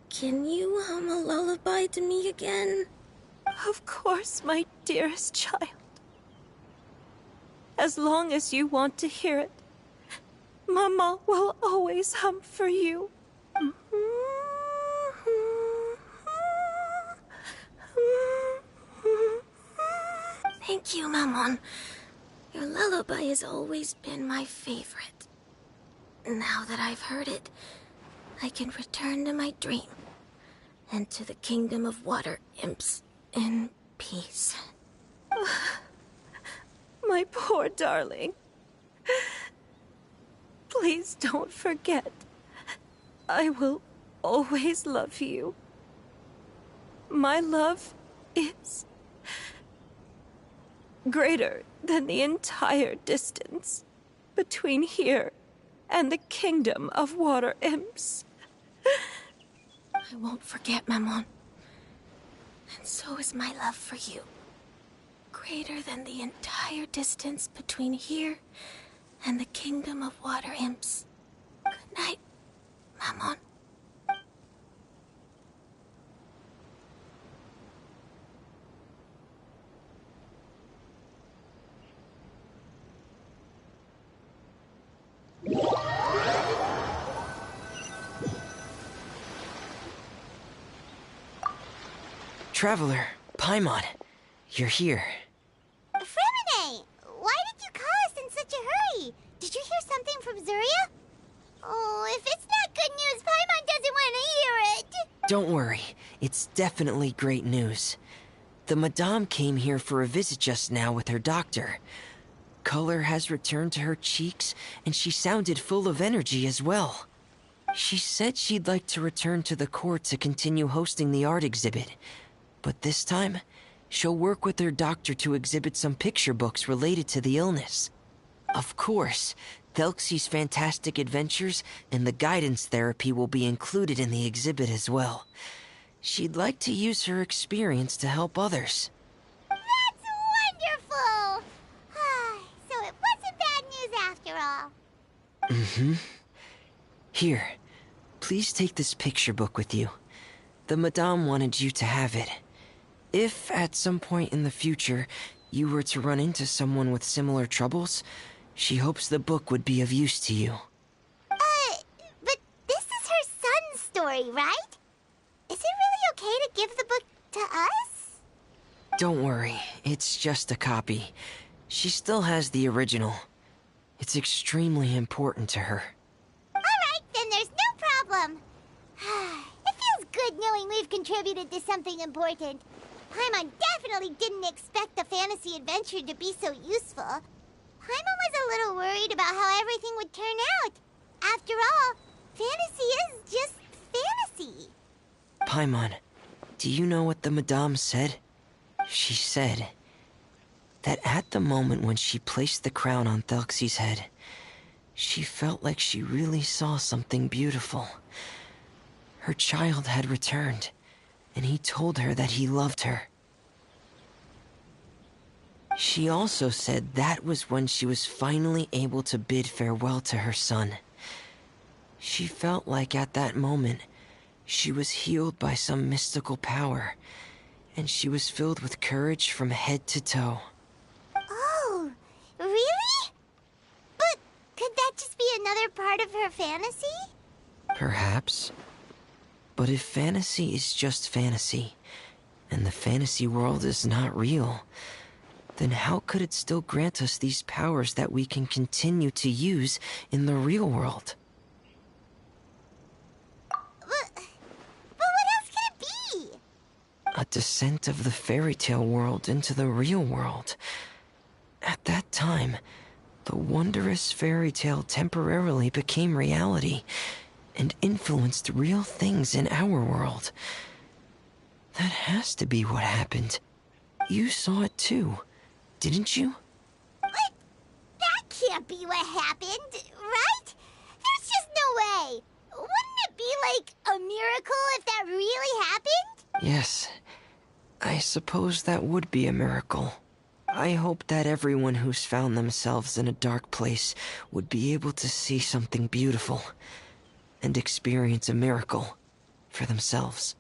can you hum a lullaby to me again? Of course, my dearest child. As long as you want to hear it, Mama will always hum for you. Thank you, Maman. Your lullaby has always been my favorite. Now that I've heard it, I can return to my dream and to the kingdom of water imps in peace. My poor darling. Please don't forget. I will always love you. My love is greater than the entire distance between here and the kingdom of water imps. I won't forget, Maman. And so is my love for you. Greater than the entire distance between here and the kingdom of water imps. Good night, Maman. Traveler, Paimon, you're here. Freminet, why did you call us in such a hurry? Did you hear something from Zuria? Oh, if it's not good news, Paimon doesn't want to hear it. Don't worry, it's definitely great news. The Madame came here for a visit just now with her doctor. Color has returned to her cheeks, and she sounded full of energy as well. She said she'd like to return to the court to continue hosting the art exhibit. But this time, she'll work with her doctor to exhibit some picture books related to the illness. Of course, Thelxie's fantastic adventures and the guidance therapy will be included in the exhibit as well. She'd like to use her experience to help others. That's wonderful! So it wasn't bad news after all. Mm-hmm. Here, please take this picture book with you. The Madame wanted you to have it. If, at some point in the future, you were to run into someone with similar troubles, she hopes the book would be of use to you. But this is her son's story, right? Is it really okay to give the book to us? Don't worry, it's just a copy. She still has the original. It's extremely important to her. Alright, then there's no problem. It feels good knowing we've contributed to something important. Paimon definitely didn't expect the fantasy adventure to be so useful. Paimon was a little worried about how everything would turn out. After all, fantasy is just fantasy. Paimon, do you know what the Madame said? She said that at the moment when she placed the crown on Thelxie's head, she felt like she really saw something beautiful. Her child had returned, and he told her that he loved her. She also said that was when she was finally able to bid farewell to her son. She felt like at that moment, she was healed by some mystical power, and she was filled with courage from head to toe. Oh, really? But could that just be another part of her fantasy? Perhaps. But if fantasy is just fantasy, and the fantasy world is not real, then how could it still grant us these powers that we can continue to use in the real world? But what else could it be? A descent of the fairy tale world into the real world. At that time, the wondrous fairy tale temporarily became reality and influenced real things in our world. That has to be what happened. You saw it too, didn't you? What? That can't be what happened, right? There's just no way. Wouldn't it be like a miracle if that really happened? Yes, I suppose that would be a miracle. I hope that everyone who's found themselves in a dark place would be able to see something beautiful and experience a miracle for themselves.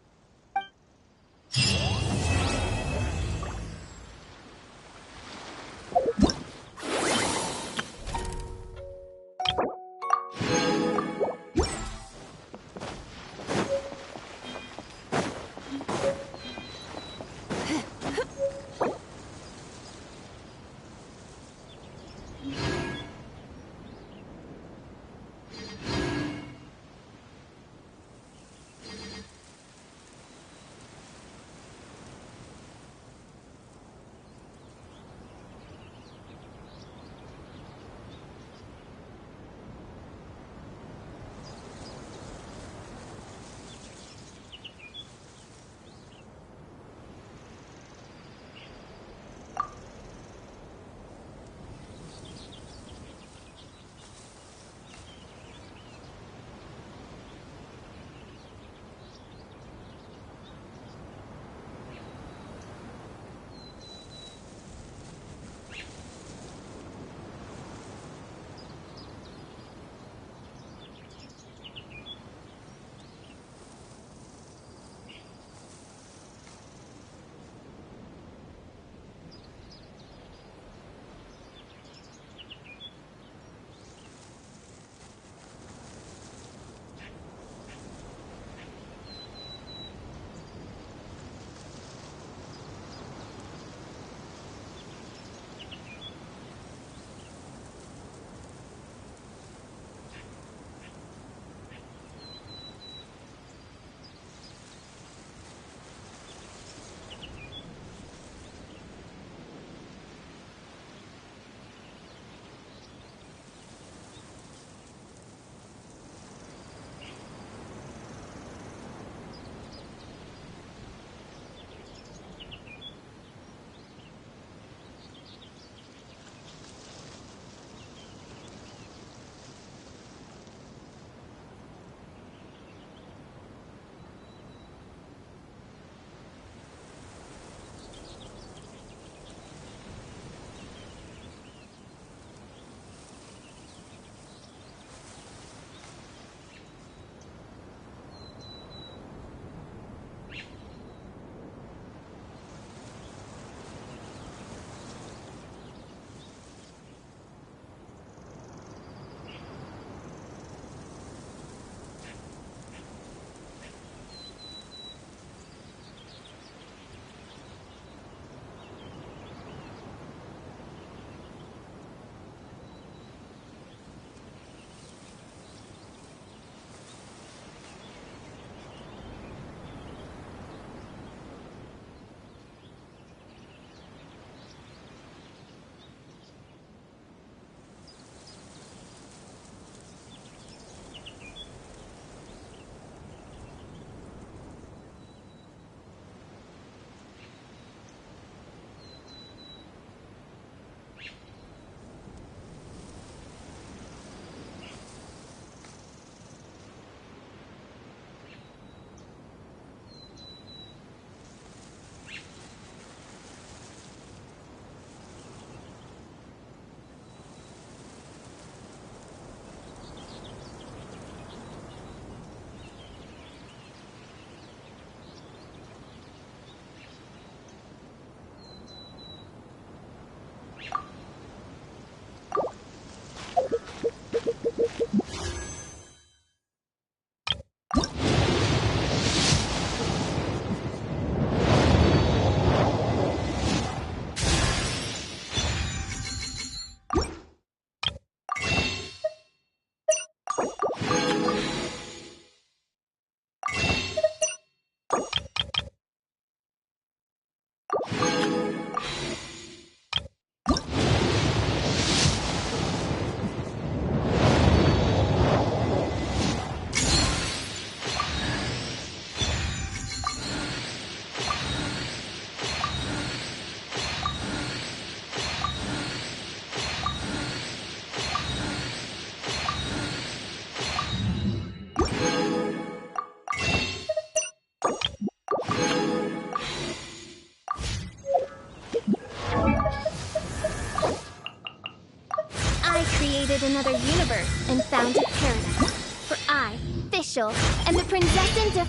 created another universe and founded paradise. For I, Fischl, am the Prinzessin der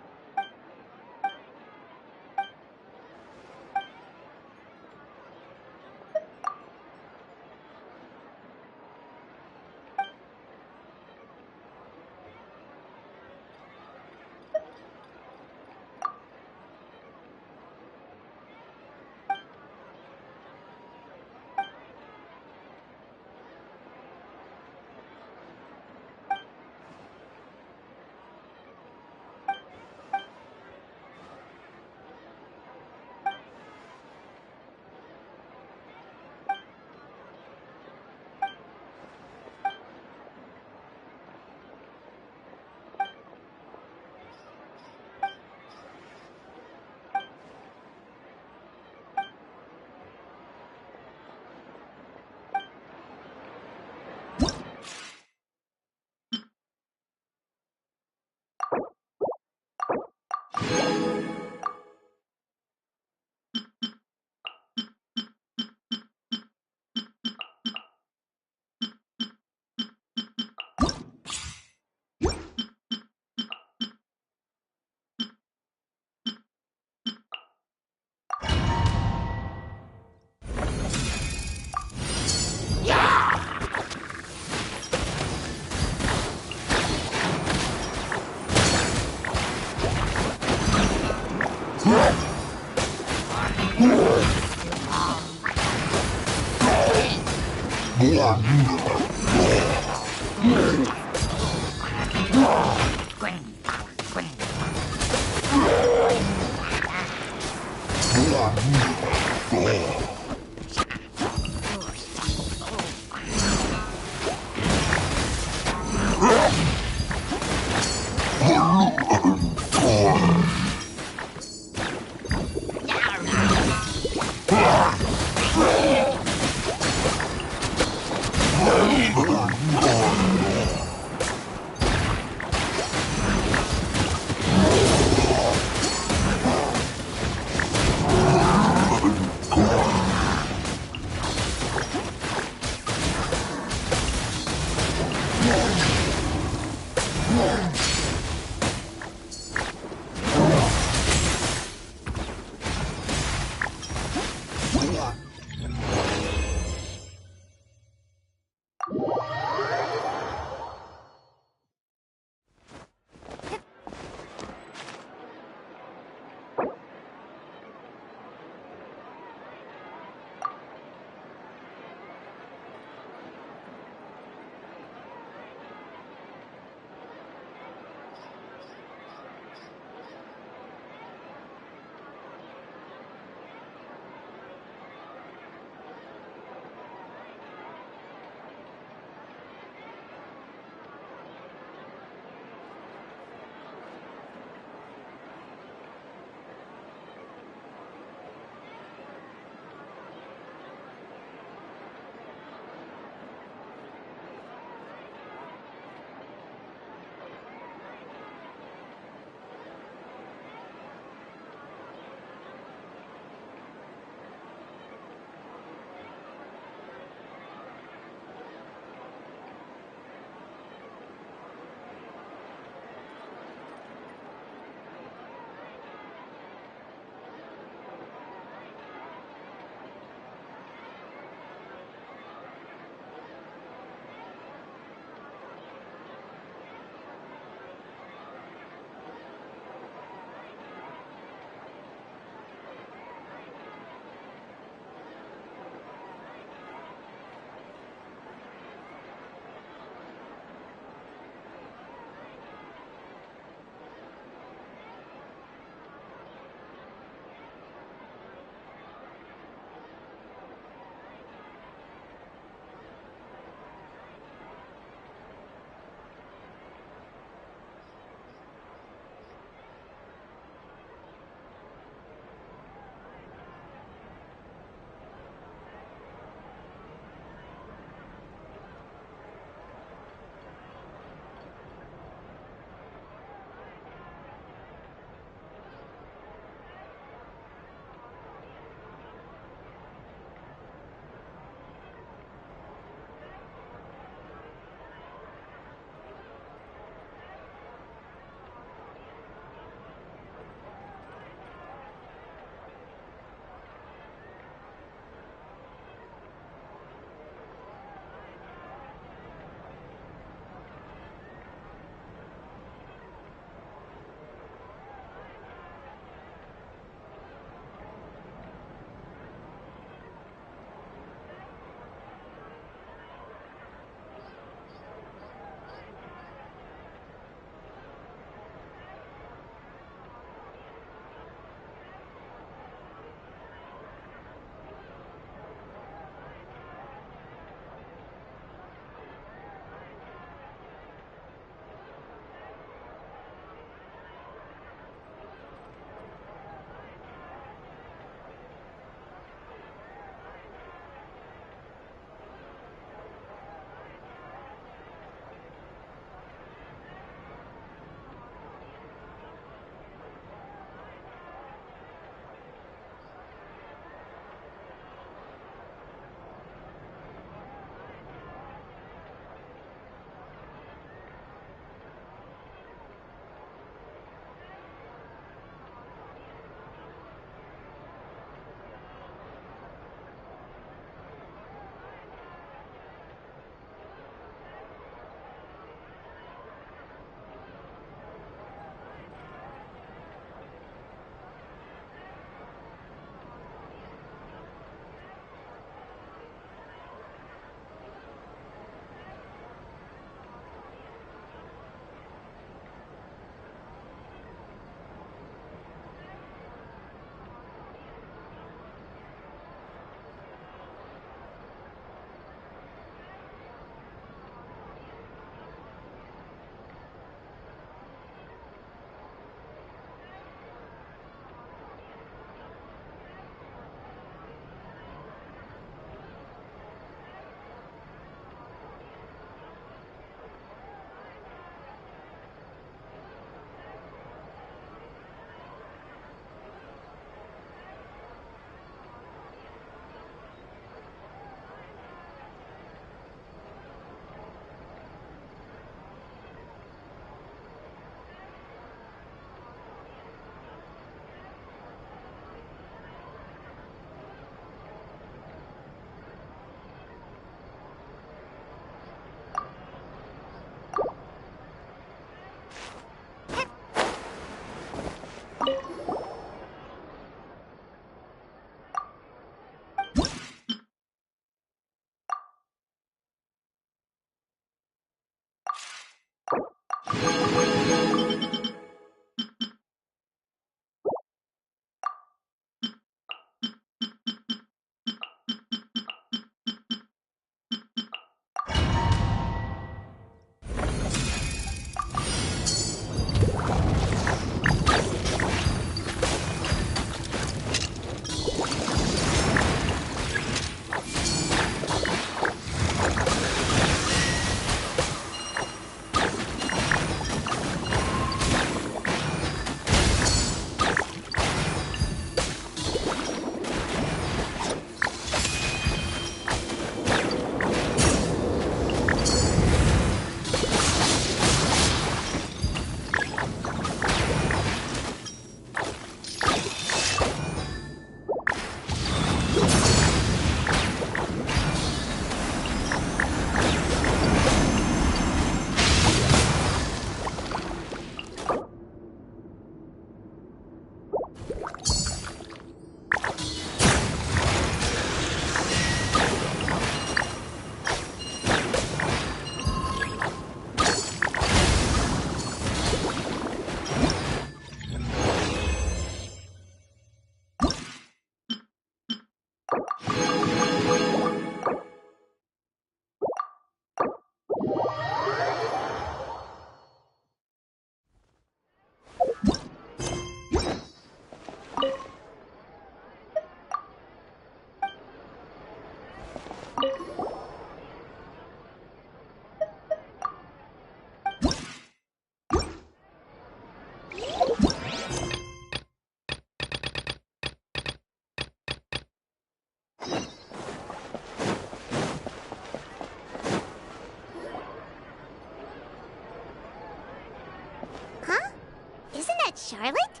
Charlotte?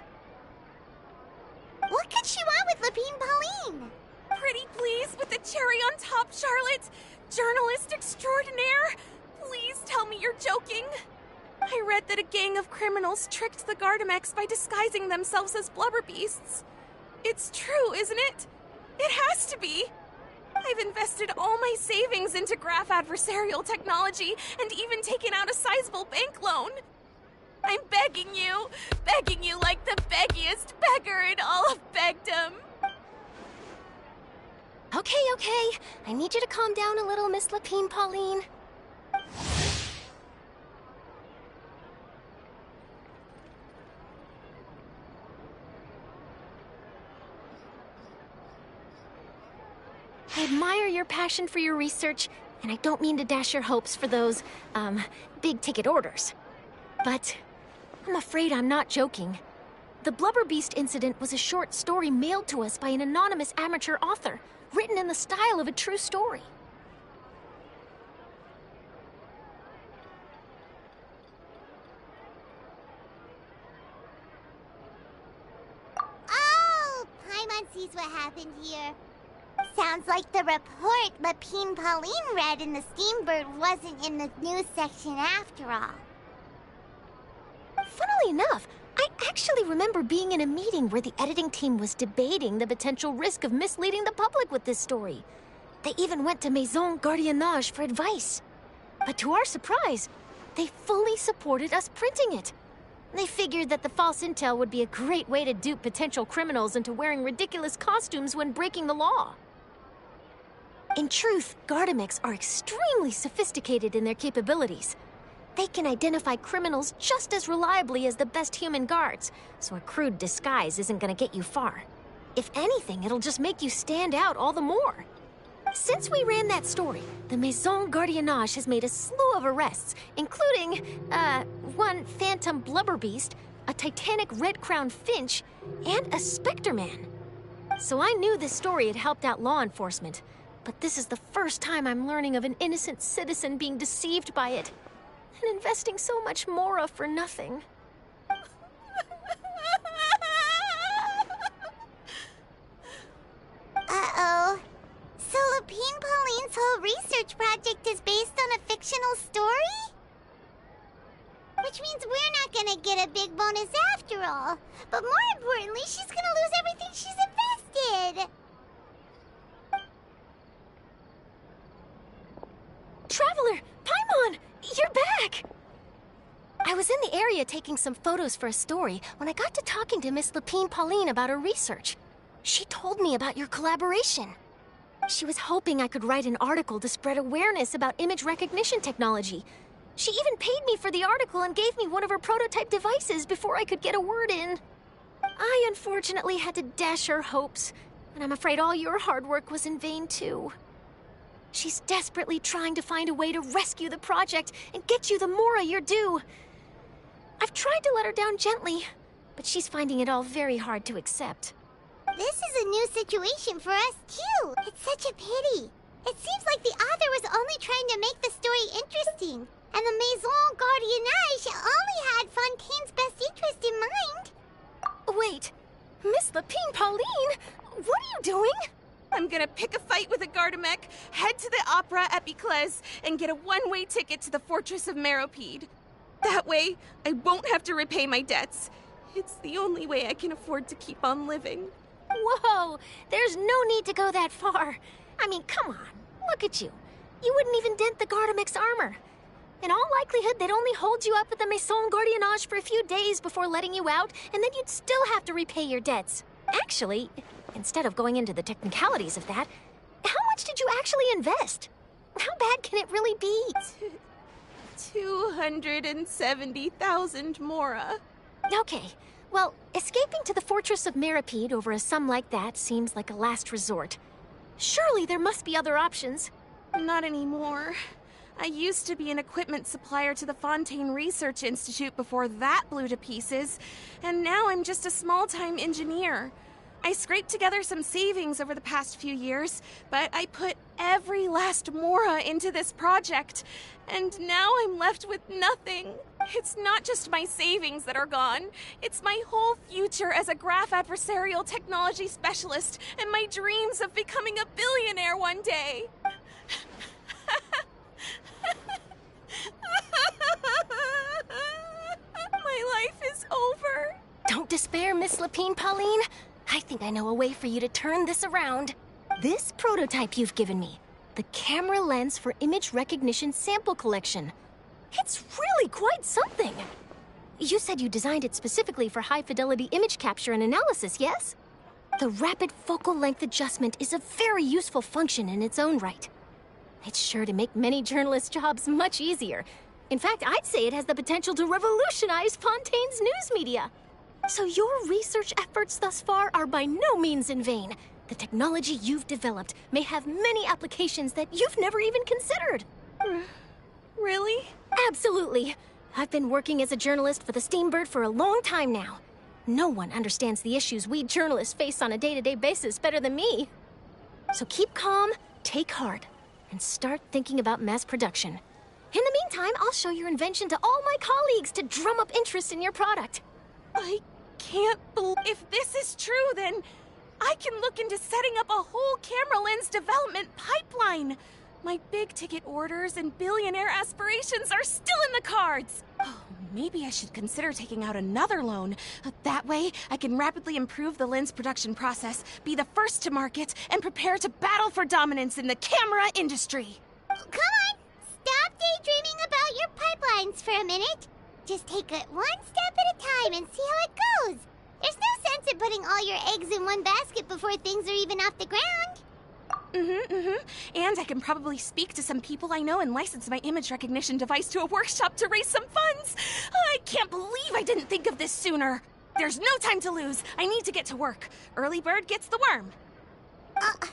What could she want with Lapine Pauline? Pretty please, with the cherry on top, Charlotte! Journalist extraordinaire! Please tell me you're joking! I read that a gang of criminals tricked the Gardamex by disguising themselves as blubber beasts. It's true, isn't it? It has to be! I've invested all my savings into graph adversarial technology and even taken out a sizable bank loan. I'm begging you like the beggiest beggar in all of begdom. Okay. I need you to calm down a little, Miss Lapine Pauline. I admire your passion for your research, and I don't mean to dash your hopes for those, big-ticket orders. But I'm afraid I'm not joking. The Blubber Beast incident was a short story mailed to us by an anonymous amateur author, written in the style of a true story. Oh, Paimon sees what happened here. Sounds like the report Lapine Pauline read in the Steambird wasn't in the news section after all. Funnily enough, I actually remember being in a meeting where the editing team was debating the potential risk of misleading the public with this story. They even went to Maison Gardiennage for advice. But to our surprise, they fully supported us printing it. They figured that the false intel would be a great way to dupe potential criminals into wearing ridiculous costumes when breaking the law. In truth, Gardamex are extremely sophisticated in their capabilities. They can identify criminals just as reliably as the best human guards, so a crude disguise isn't gonna get you far. If anything, it'll just make you stand out all the more. Since we ran that story, the Maison Gardiennage has made a slew of arrests, including, one phantom blubber beast, a titanic red-crowned finch, and a Spectre Man. So I knew this story had helped out law enforcement, but this is the first time I'm learning of an innocent citizen being deceived by it. And investing so much Mora for nothing. Uh-oh. So Lapine Pauline's whole research project is based on a fictional story? Which means we're not gonna get a big bonus after all. But more importantly, she's gonna lose everything she's invested. Traveler! Paimon! You're back! I was in the area taking some photos for a story when I got to talking to Miss Lapine Pauline about her research. She told me about your collaboration. She was hoping I could write an article to spread awareness about image recognition technology. She even paid me for the article and gave me one of her prototype devices before I could get a word in. I unfortunately had to dash her hopes, and I'm afraid all your hard work was in vain too. She's desperately trying to find a way to rescue the project and get you the Mora you're due. I've tried to let her down gently, but she's finding it all very hard to accept. This is a new situation for us, too. It's such a pity. It seems like the author was only trying to make the story interesting, and the Maison Gardiennage only had Fontaine's best interest in mind. Wait, Miss Lapine Pauline, what are you doing? I'm gonna pick a fight with a Gardamek, head to the Opera at Biclez, and get a one-way ticket to the Fortress of Meropide. That way, I won't have to repay my debts. It's the only way I can afford to keep on living. Whoa, there's no need to go that far. I mean, come on, look at you. You wouldn't even dent the Gardamek's armor. In all likelihood, they'd only hold you up at the Maison Gardiennage for a few days before letting you out, and then you'd still have to repay your debts. Actually, instead of going into the technicalities of that, how much did you actually invest? How bad can it really be? 270,000 Mora. Okay, well, escaping to the Fortress of Meropide over a sum like that seems like a last resort. Surely there must be other options. Not anymore. I used to be an equipment supplier to the Fontaine Research Institute before that blew to pieces, and now I'm just a small-time engineer. I scraped together some savings over the past few years, but I put every last Mora into this project, and now I'm left with nothing. It's not just my savings that are gone. It's my whole future as a graph adversarial technology specialist and my dreams of becoming a billionaire one day. My life is over. Don't despair, Miss Lapine Pauline. I think I know a way for you to turn this around. This prototype you've given me, the camera lens for image recognition sample collection. It's really quite something. You said you designed it specifically for high-fidelity image capture and analysis, yes? The rapid focal length adjustment is a very useful function in its own right. It's sure to make many journalists' jobs much easier. In fact, I'd say it has the potential to revolutionize Fontaine's news media. So your research efforts thus far are by no means in vain. The technology you've developed may have many applications that you've never even considered. Really? Absolutely. I've been working as a journalist for the Steambird for a long time now. No one understands the issues we journalists face on a day-to-day basis better than me. So keep calm, take heart, and start thinking about mass production. In the meantime, I'll show your invention to all my colleagues to drum up interest in your product. I can't believe... If this is true, then I can look into setting up a whole camera lens development pipeline. My big-ticket orders and billionaire aspirations are still in the cards. Oh, maybe I should consider taking out another loan. That way, I can rapidly improve the lens production process, be the first to market, and prepare to battle for dominance in the camera industry. Come on! Stop daydreaming about your pipelines for a minute. Just take it one step at a time and see how it goes. There's no sense in putting all your eggs in one basket before things are even off the ground. And I can probably speak to some people I know and license my image recognition device to a workshop to raise some funds. I can't believe I didn't think of this sooner. There's no time to lose. I need to get to work. Early bird gets the worm. Can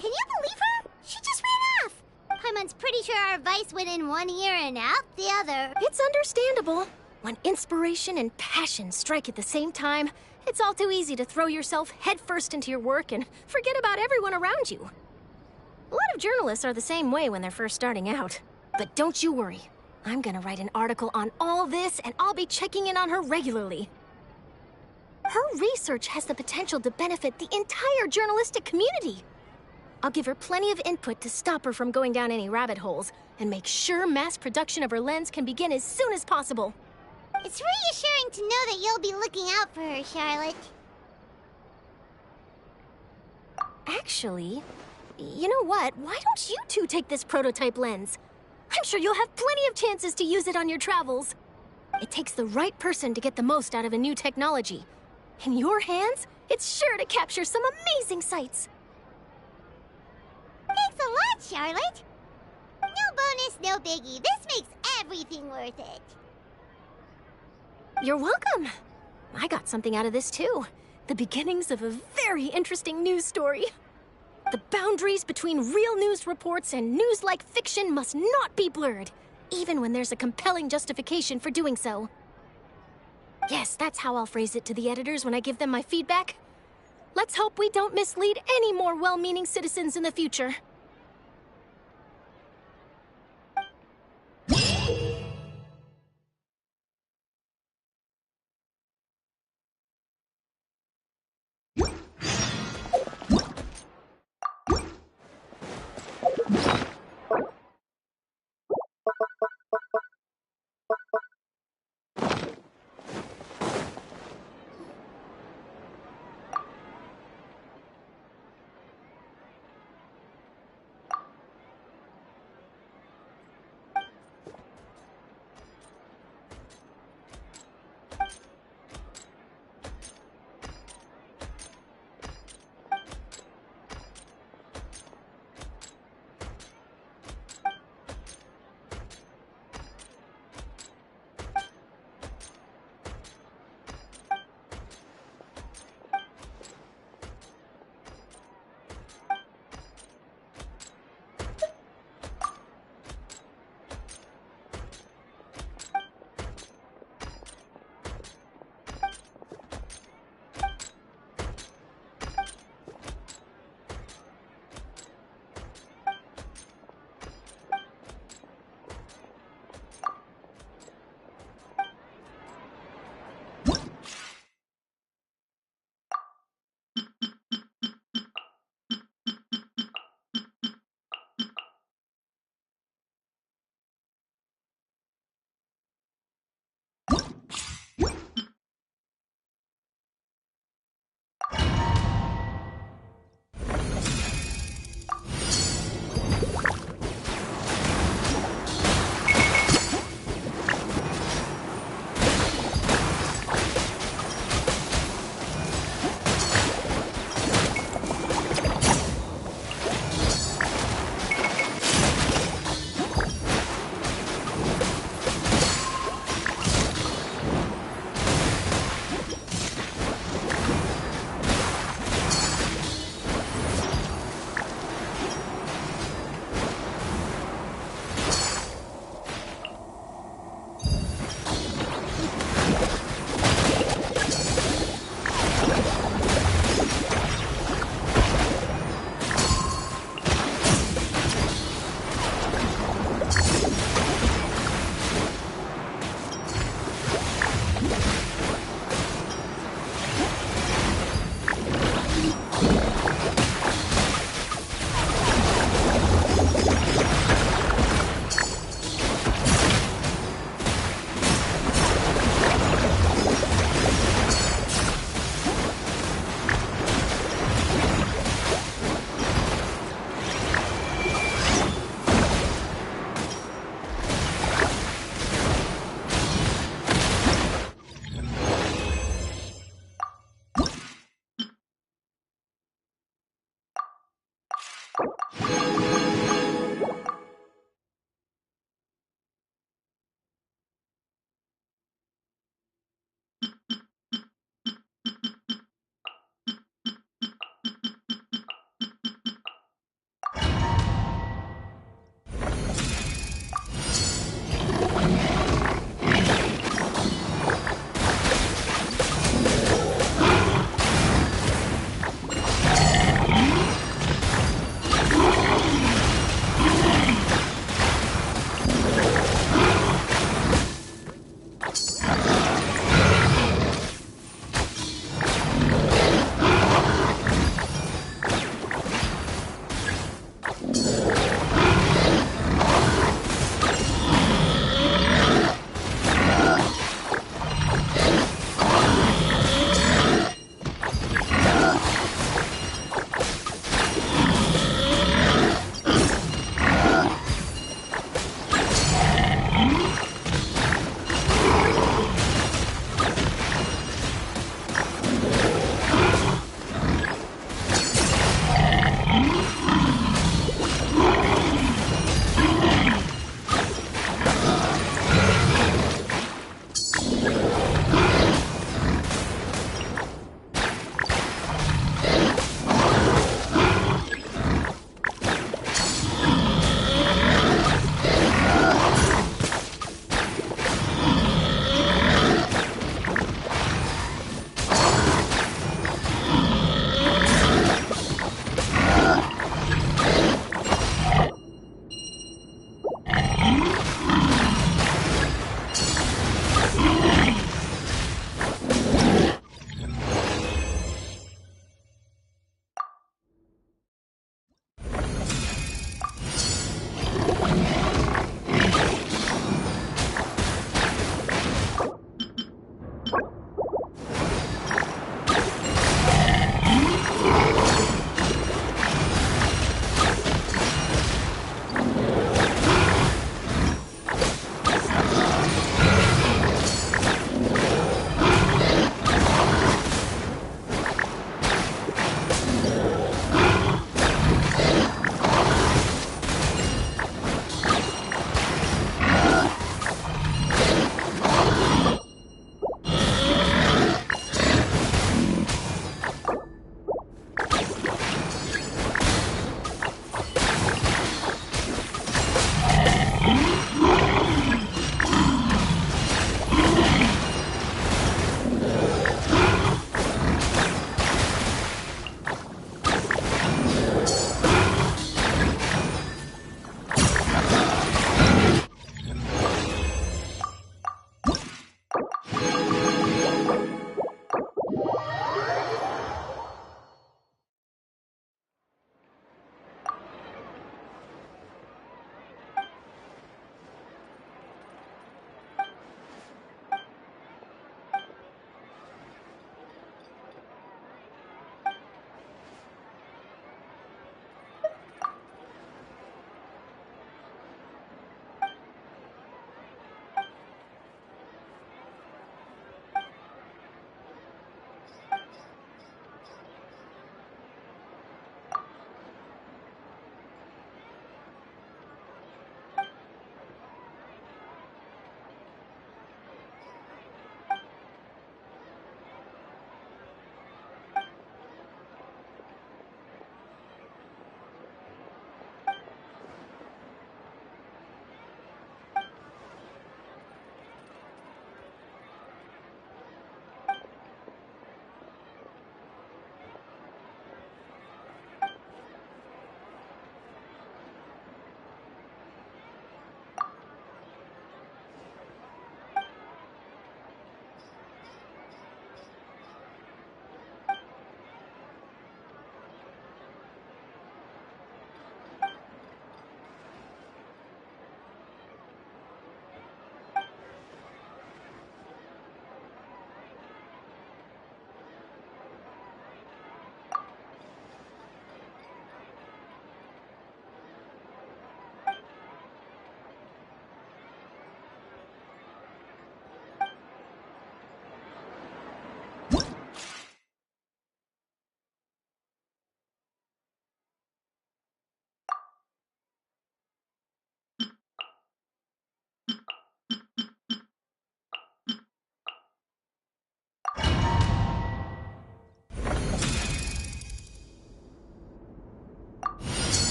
you believe her? She just ran off. Paimon's pretty sure our advice went in one ear and out the other. It's understandable. When inspiration and passion strike at the same time, it's all too easy to throw yourself headfirst into your work and forget about everyone around you. A lot of journalists are the same way when they're first starting out. But don't you worry. I'm gonna write an article on all this, and I'll be checking in on her regularly. Her research has the potential to benefit the entire journalistic community. I'll give her plenty of input to stop her from going down any rabbit holes, and make sure mass production of her lens can begin as soon as possible. It's reassuring to know that you'll be looking out for her, Charlotte. Actually, you know what? Why don't you two take this prototype lens? I'm sure you'll have plenty of chances to use it on your travels. It takes the right person to get the most out of a new technology. In your hands, it's sure to capture some amazing sights. Thanks a lot, Charlotte. No bonus, no biggie. This makes everything worth it. You're welcome. I got something out of this too. The beginnings of a very interesting news story. The boundaries between real news reports and news-like fiction must not be blurred, even when there's a compelling justification for doing so. Yes, that's how I'll phrase it to the editors when I give them my feedback. Let's hope we don't mislead any more well-meaning citizens in the future.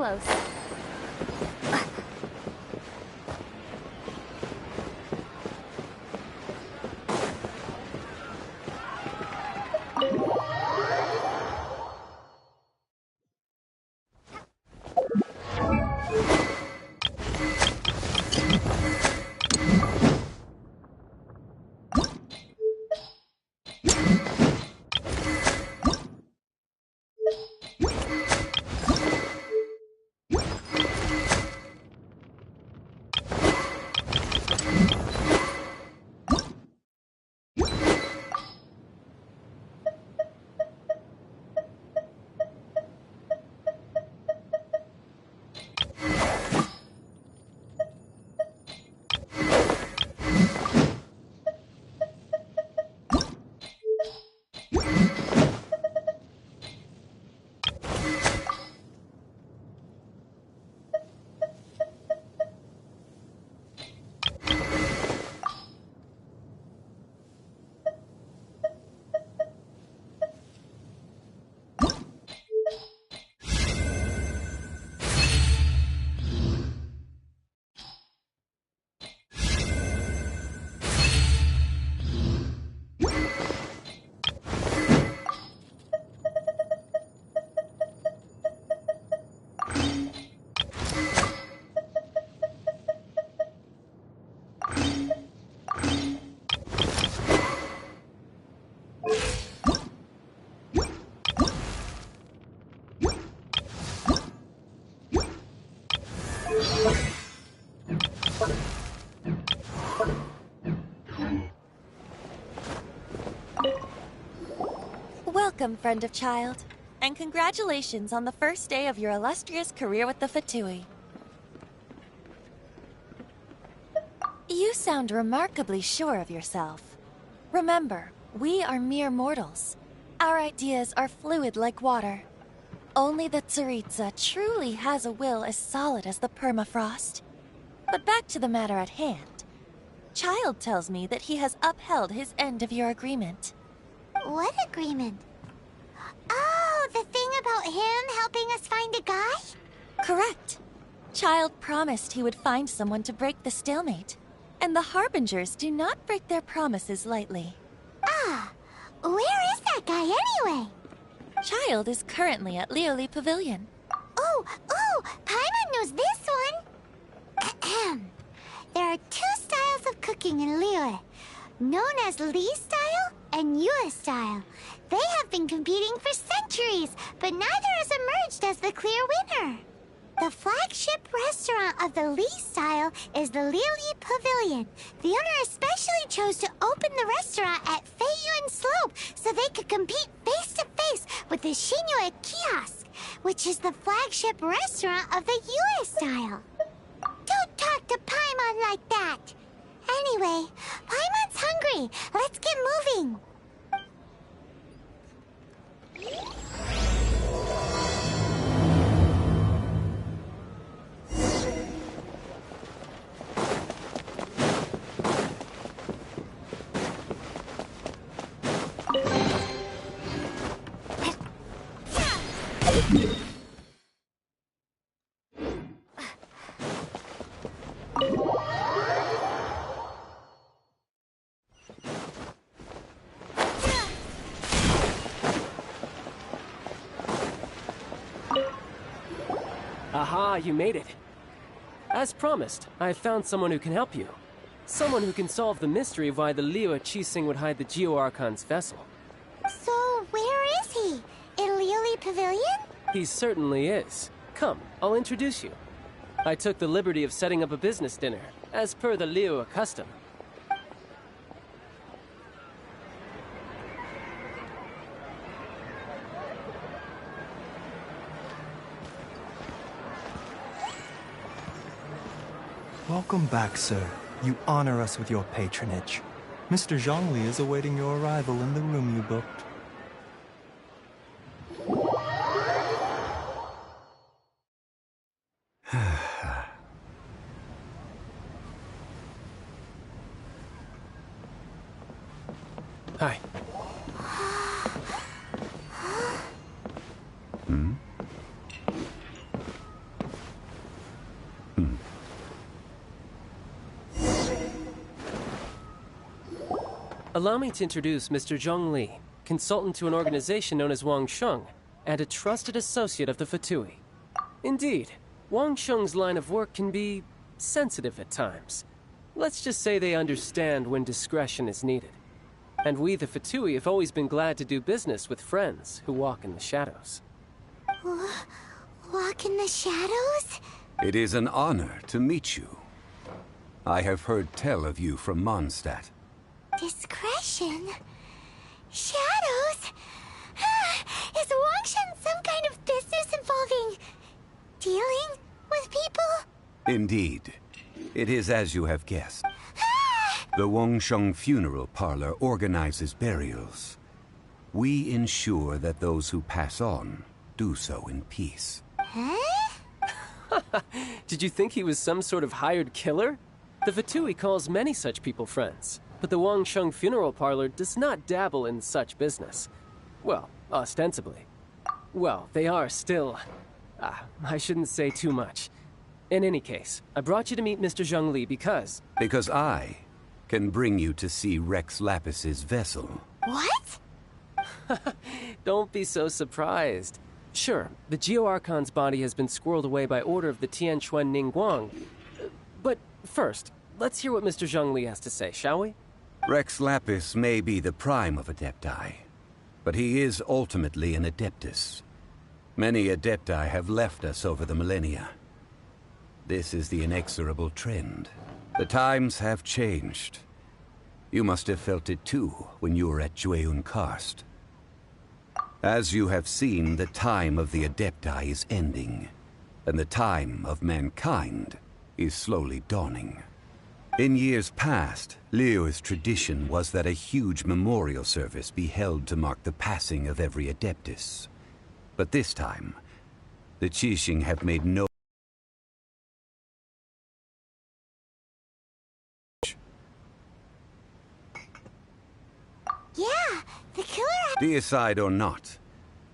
close. Welcome, friend of child. And congratulations on the first day of your illustrious career with the Fatui. You sound remarkably sure of yourself. Remember, we are mere mortals. Our ideas are fluid like water. Only the Tsaritsa truly has a will as solid as the permafrost. But back to the matter at hand. Child tells me that he has upheld his end of your agreement. What agreement? Oh, the thing about him helping us find a guy? Correct. Child promised he would find someone to break the stalemate. And the Harbingers do not break their promises lightly. Ah, where is that guy anyway? Child is currently at Lioli Pavilion. Oh, Paimon knows this one. There are two styles of cooking in Liyue, known as Li style and Yue style. They have been competing for centuries, but neither has emerged as the clear winner. The flagship restaurant of the Li style is the Lioli Pavilion. The owner especially chose to open the restaurant at Feiyuan Slope so they could compete face to face with the Shinyue Kiosk, which is the flagship restaurant of the Yue style. Don't talk to Paimon like that. Anyway, Paimon's hungry. Let's get moving. Aha, you made it. As promised, I found someone who can help you. Someone who can solve the mystery of why the Liyue Qixing would hide the Geo-Archon's vessel. So, where is he? In Lioli Pavilion? He certainly is. Come, I'll introduce you. I took the liberty of setting up a business dinner, as per the Liyue custom. Welcome back, sir. You honor us with your patronage. Mr. Zhongli is awaiting your arrival in the room you booked. Hi. Allow me to introduce Mr. Zhong Li, consultant to an organization known as Wang Sheng, and a trusted associate of the Fatui. Indeed, Wang Sheng's line of work can be sensitive at times. Let's just say they understand when discretion is needed. And we, the Fatui, have always been glad to do business with friends who walk in the shadows. Walk in the shadows? It is an honor to meet you. I have heard tell of you from Mondstadt. Discretion? Shadows? Is Wang Sheng some kind of business involving dealing with people? Indeed. It is as you have guessed. The Wangsheng Funeral Parlor organizes burials. We ensure that those who pass on do so in peace. Huh? Did you think he was some sort of hired killer? The Fatui calls many such people friends, but the Wangsheng Funeral Parlor does not dabble in such business. Well, ostensibly. Well, they are still... I shouldn't say too much. In any case, I brought you to meet Mr. Zhong Li because... Because I can bring you to see Rex Lapis's vessel. What? Don't be so surprised. Sure, the Geo-Archon's body has been squirreled away by order of the Tianquan Ningguang. But first, let's hear what Mr. Zhong Li has to say, shall we? Rex Lapis may be the prime of Adepti, but he is ultimately an Adeptus. Many Adepti have left us over the millennia. This is the inexorable trend. The times have changed. You must have felt it too when you were at Jueyun Karst. As you have seen, the time of the Adepti is ending, and the time of mankind is slowly dawning. In years past, Liyue's tradition was that a huge memorial service be held to mark the passing of every Adeptus. But this time, the Qixing have made no... Yeah, the killer... Deicide or not,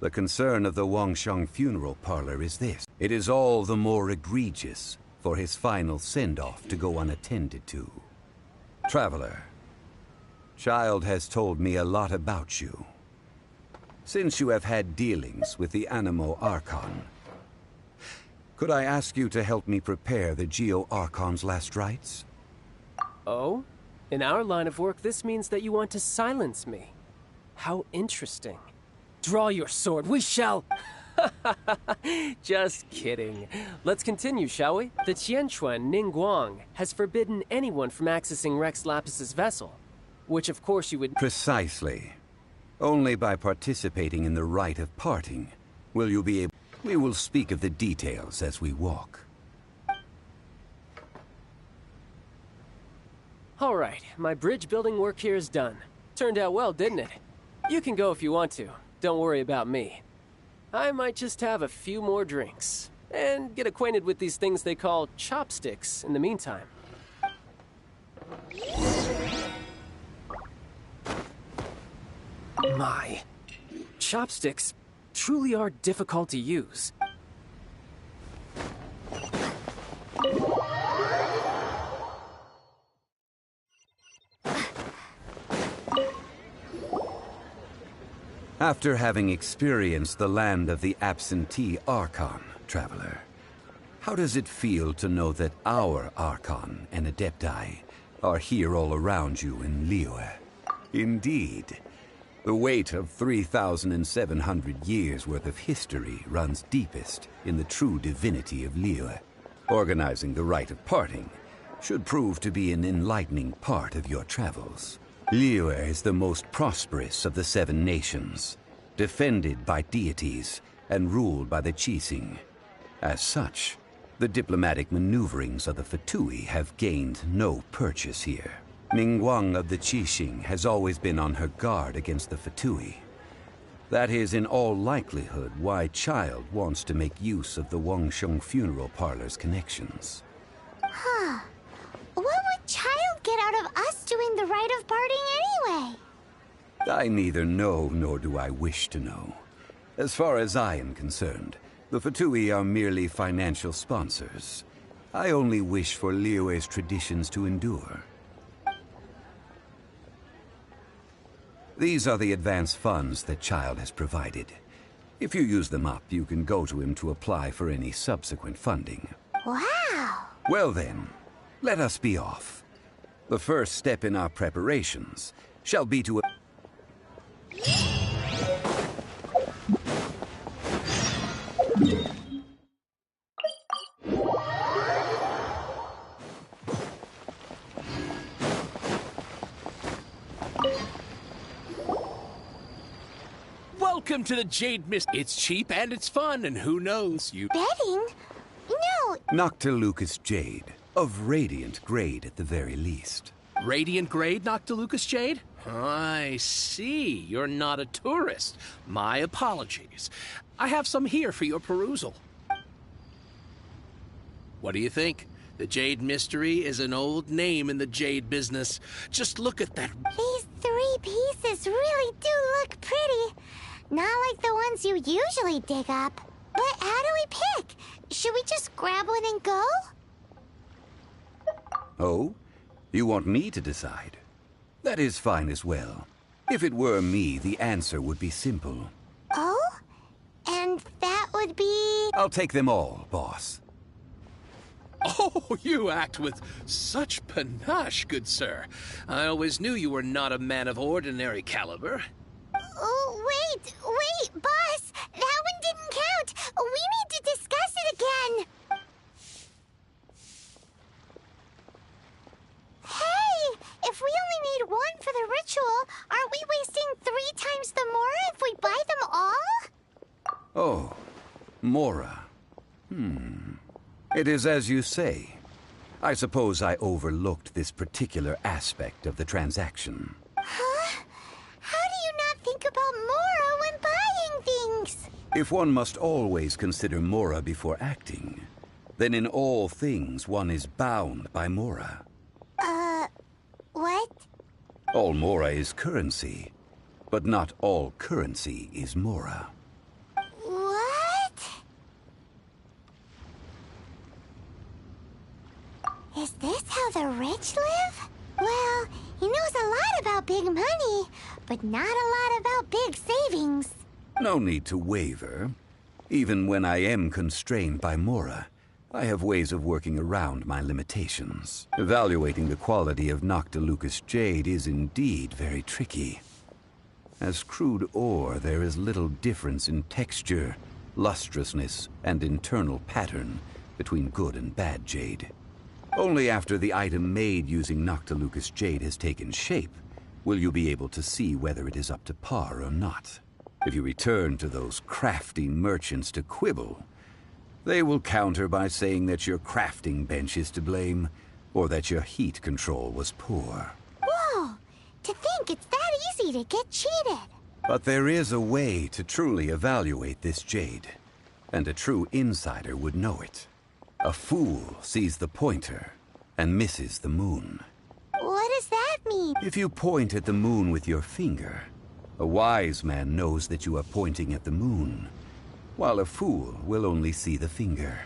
the concern of the Wangsheng funeral parlor is this. It is all the more egregious for his final send-off to go unattended to. Traveler, Child has told me a lot about you. Since you have had dealings with the Anemo Archon, could I ask you to help me prepare the Geo Archon's last rites? Oh? In our line of work, this means that you want to silence me. How interesting. Draw your sword, we shall... Just kidding. Let's continue, shall we? The Qianquan Ningguang has forbidden anyone from accessing Rex Lapis's vessel, which of course you would... Precisely. Only by participating in the rite of parting will you be able... We will speak of the details as we walk. All right, my bridge building work here is done. Turned out well, didn't it? You can go if you want to. Don't worry about me. I might just have a few more drinks, and get acquainted with these things they call chopsticks in the meantime. My, chopsticks truly are difficult to use. After having experienced the land of the absentee Archon, Traveler, how does it feel to know that our Archon and Adepti are here all around you in Liyue? Indeed, the weight of 3,700 years' worth of history runs deepest in the true divinity of Liyue. Organizing the rite of parting should prove to be an enlightening part of your travels. Liyue is the most prosperous of the 7 nations, defended by deities and ruled by the Qixing. As such, the diplomatic maneuverings of the Fatui have gained no purchase here. Ningguang of the Qixing has always been on her guard against the Fatui. That is in all likelihood why Child wants to make use of the Wangsheng funeral parlor's connections. Huh. What would Child get out of us doing the rite of parting anyway? I neither know nor do I wish to know. As far as I am concerned, the Fatui are merely financial sponsors. I only wish for Liyue's traditions to endure. These are the advance funds that Child has provided. If you use them up, you can go to him to apply for any subsequent funding. Wow! Well then, let us be off. The first step in our preparations shall be to... Welcome to the Jade Mist. It's cheap and it's fun, and who knows, you... Betting? No! Noctilucous Jade, of radiant grade at the very least. Radiant grade, Noctilucous Jade? I see. You're not a tourist. My apologies. I have some here for your perusal. What do you think? The Jade Mystery is an old name in the jade business. Just look at that. These 3 pieces really do look pretty. Not like the ones you usually dig up. But how do we pick? Should we just grab one and go? Oh? You want me to decide? That is fine as well. If it were me, the answer would be simple. Oh? And that would be... I'll take them all, boss. Oh, you act with such panache, good sir. I always knew you were not a man of ordinary caliber. Oh, wait, boss! That one didn't count! We need to discuss it again! Hey! If we only need one for the ritual, aren't we wasting 3 times the more if we buy them all? Mora. It is as you say. I suppose I overlooked this particular aspect of the transaction. Huh? How do you not think about Mora when buying things? If one must always consider Mora before acting, then in all things one is bound by Mora. What? All Mora is currency, but not all currency is Mora. What? Is this how the rich live? Well, he knows a lot about big money, but not a lot about big savings. No need to waver. Even when I am constrained by Mora, I have ways of working around my limitations. Evaluating the quality of Noctilucous jade is indeed very tricky. As crude ore, there is little difference in texture, lustrousness, and internal pattern between good and bad jade. Only after the item made using Noctilucous jade has taken shape will you be able to see whether it is up to par or not. If you return to those crafty merchants to quibble, they will counter by saying that your crafting bench is to blame, or that your heat control was poor. Whoa! To think it's that easy to get cheated. But there is a way to truly evaluate this jade, and a true insider would know it. A fool sees the pointer and misses the moon. What does that mean? If you point at the moon with your finger, a wise man knows that you are pointing at the moon, while a fool will only see the finger,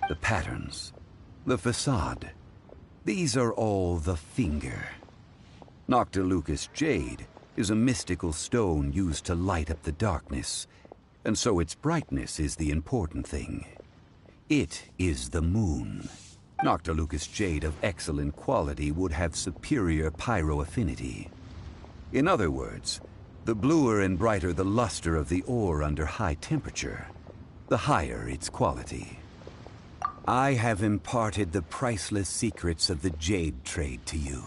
the patterns, the facade. These are all the finger. Noctilucous jade is a mystical stone used to light up the darkness, and so its brightness is the important thing. It is the moon. Noctilucous jade of excellent quality would have superior pyroaffinity. In other words, the bluer and brighter the luster of the ore under high temperature, the higher its quality. I have imparted the priceless secrets of the jade trade to you.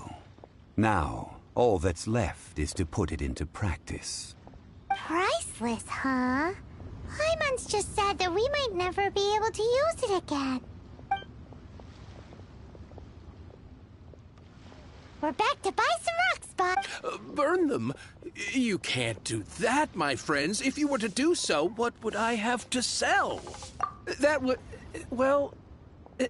Now, all that's left is to put it into practice. Priceless, huh? Paimon's just said that we might never be able to use it again. We're back to buy some rock, Spot. Burn them? You can't do that, my friends. If you were to do so, what would I have to sell? That would... well...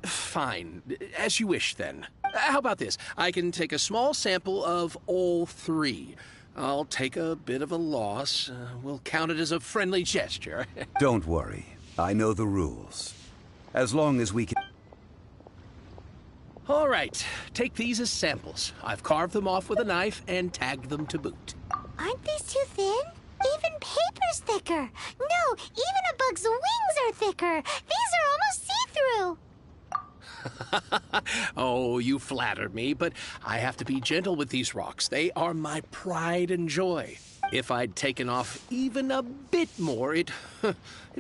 fine. As you wish, then. How about this? I can take a small sample of all three. I'll take a bit of a loss. We'll count it as a friendly gesture. Don't worry. I know the rules. As long as we can... All right. Take these as samples. I've carved them off with a knife and tagged them to boot. Aren't these too thin? Even paper's thicker. No, even a bug's wings are thicker. These are almost see-through. Oh, you flatter me, but I have to be gentle with these rocks. They are my pride and joy. If I'd taken off even a bit more, it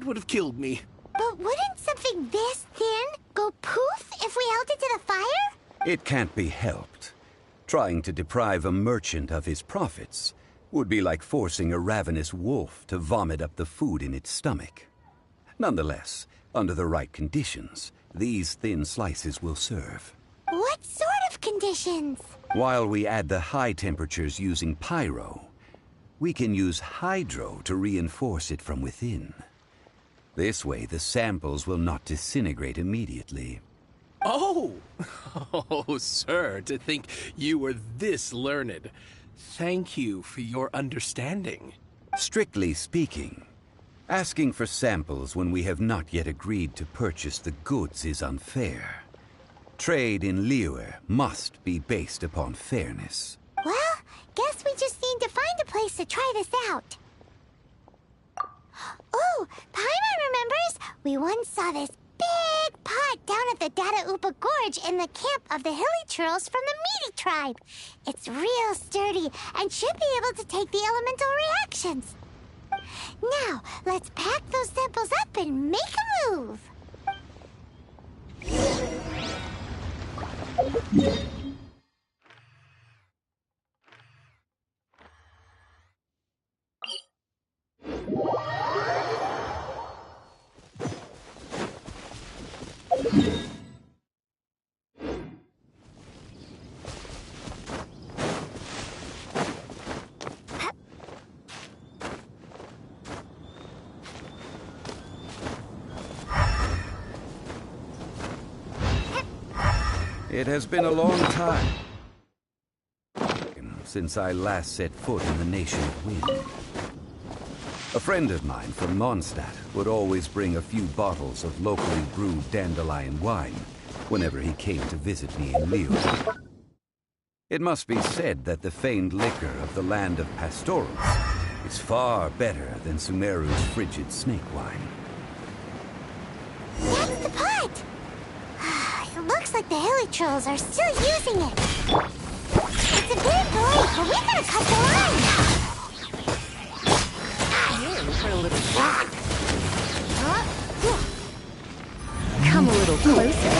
would have killed me. But wouldn't something this thin go poof if we held it to the fire? It can't be helped. Trying to deprive a merchant of his profits would be like forcing a ravenous wolf to vomit up the food in its stomach. Nonetheless, under the right conditions, these thin slices will serve. What sort of conditions? While we add the high temperatures using pyro, we can use hydro to reinforce it from within. This way, the samples will not disintegrate immediately. Oh! Oh, sir, to think you were this learned. Thank you for your understanding. Strictly speaking, asking for samples when we have not yet agreed to purchase the goods is unfair. Trade in Liyue must be based upon fairness. Well, guess we just need to find a place to try this out. Oh, Paimon remembers we once saw this big pot down at the Dada Upa Gorge in the camp of the Hilly Churls from the Meaty tribe. It's real sturdy and should be able to take the elemental reactions. Now, let's pack those samples up and make a move. It has been a long time since I last set foot in the Nation of Wind. A friend of mine from Mondstadt would always bring a few bottles of locally brewed dandelion wine whenever he came to visit me in Liyue. It must be said that the famed liquor of the land of Pastoros is far better than Sumeru's frigid snake wine. That's the pot! It looks like the Hilichurls are still using it. It's a bit late, but we gotta cut the line. You're in for a little shock. Come a little closer.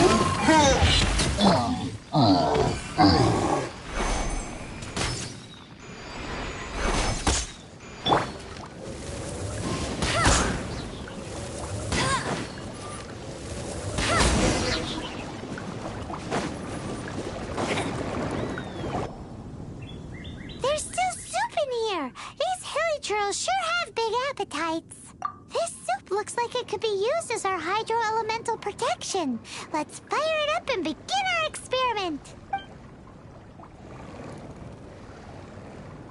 There's still soup in here. These Hilichurls sure have big appetites. This soup looks like it could be used as our hydro-elemental protection. Let's fire it up and begin our experiment.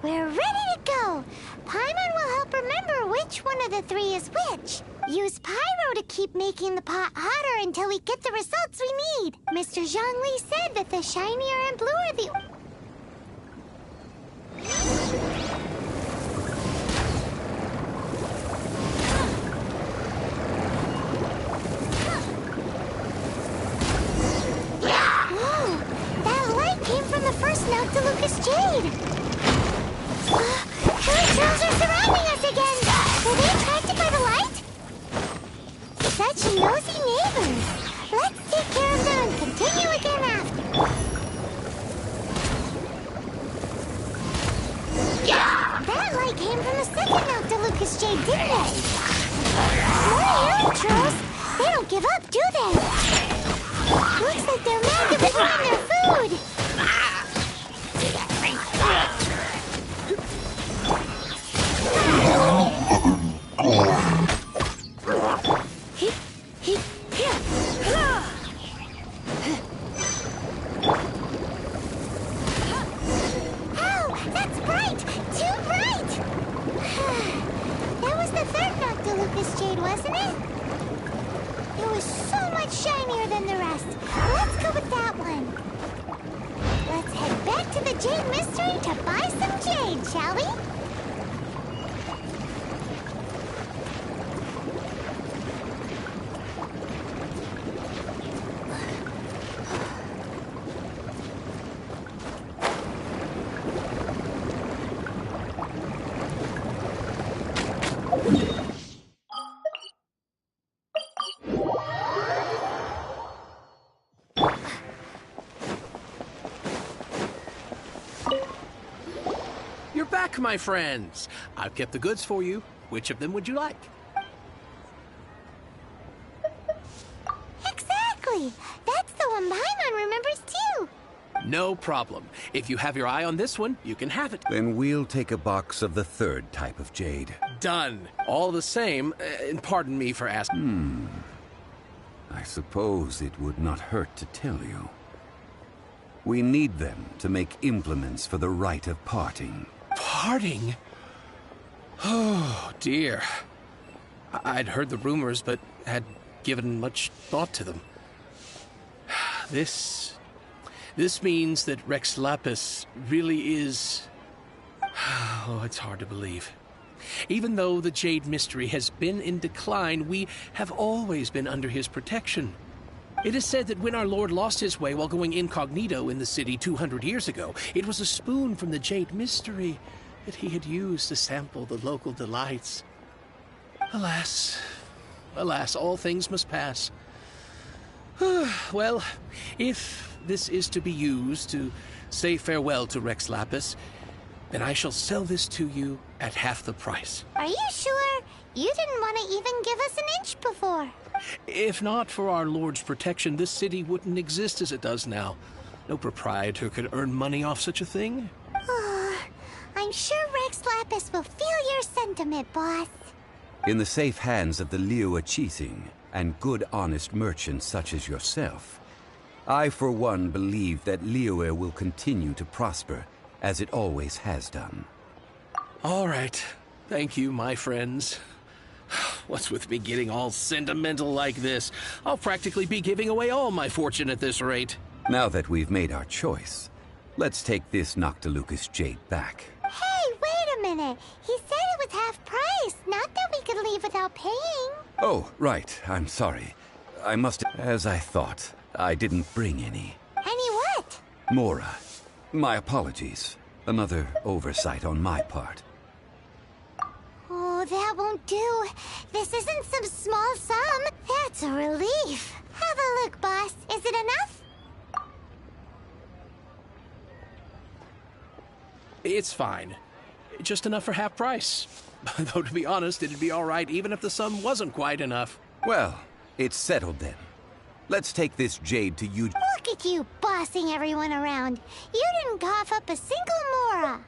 We're ready to go. Paimon will help remember which one of the three is which. Use Pyro to keep making the pot hotter until we get the results we need. Mr. Zhongli said that the shinier and bluer the... Whoa! That light came from the first Noctilucous Jade! Hilichurls are surrounding us again! Were they attracted by the light? Such nosy neighbors! Let's take care of them and continue again after. That light came from the second Noctilucous Jade, didn't it? More Hilichurls! They don't give up, do they? Looks like they're mad that we ruined their food! Oh, that's bright! Too bright! That was the third Noctilucous Jade, wasn't it? It was so much shinier than the rest. Let's go with that one. Let's head back to the Jade Mystery to buy some jade, shall we? You're back, my friends. I've kept the goods for you. Which of them would you like? Exactly! That's the one Paimon remembers too! No problem. If you have your eye on this one, you can have it. Then we'll take a box of the third type of jade. Done. All the same, and pardon me for asking. I suppose it would not hurt to tell you. We need them to make implements for the rite of parting. Parting? Oh, dear. I'd heard the rumors, but had given much thought to them. This means that Rex Lapis really is... Oh, it's hard to believe. Even though the Jade Mystery has been in decline, we have always been under his protection. It is said that when our Lord lost his way while going incognito in the city 200 years ago, it was a spoon from the Jade Mystery that he had used to sample the local delights. Alas, alas, all things must pass. Well, if this is to be used to say farewell to Rex Lapis, then I shall sell this to you at half the price. Are you sure? You didn't want to even give us an inch before. If not for our Lord's protection, this city wouldn't exist as it does now. No proprietor could earn money off such a thing. I'm sure Rex Lapis will feel your sentiment, boss. In the safe hands of the Liyue Qixing and good honest merchants such as yourself, I, for one, believe that Liyue will continue to prosper, as it always has done. All right. Thank you, my friends. What's with me getting all sentimental like this? I'll practically be giving away all my fortune at this rate. Now that we've made our choice, let's take this Noctilucus jade back. Hey, wait a minute. He said it was half price, not that we could leave without paying. Oh, right. I'm sorry. I must... As I thought, I didn't bring any. Any what? Mora. My apologies. Another oversight on my part. Oh, that won't do. This isn't some small sum. That's a relief. Have a look, boss. Is it enough? It's fine. Just enough for half price. Though, to be honest, it'd be all right even if the sum wasn't quite enough. Well, it's settled then. Let's take this jade to you. Look at you bossing everyone around. You didn't cough up a single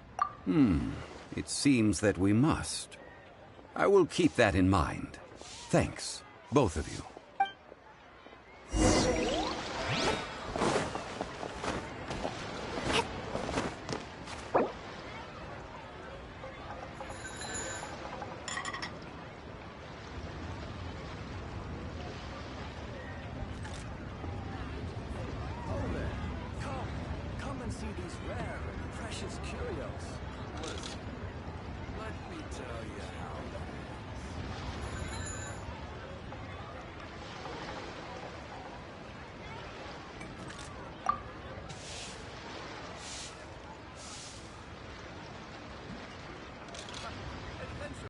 Mora. It seems that we must. I will keep that in mind. Thanks, both of you. Come and see these rare and precious curios.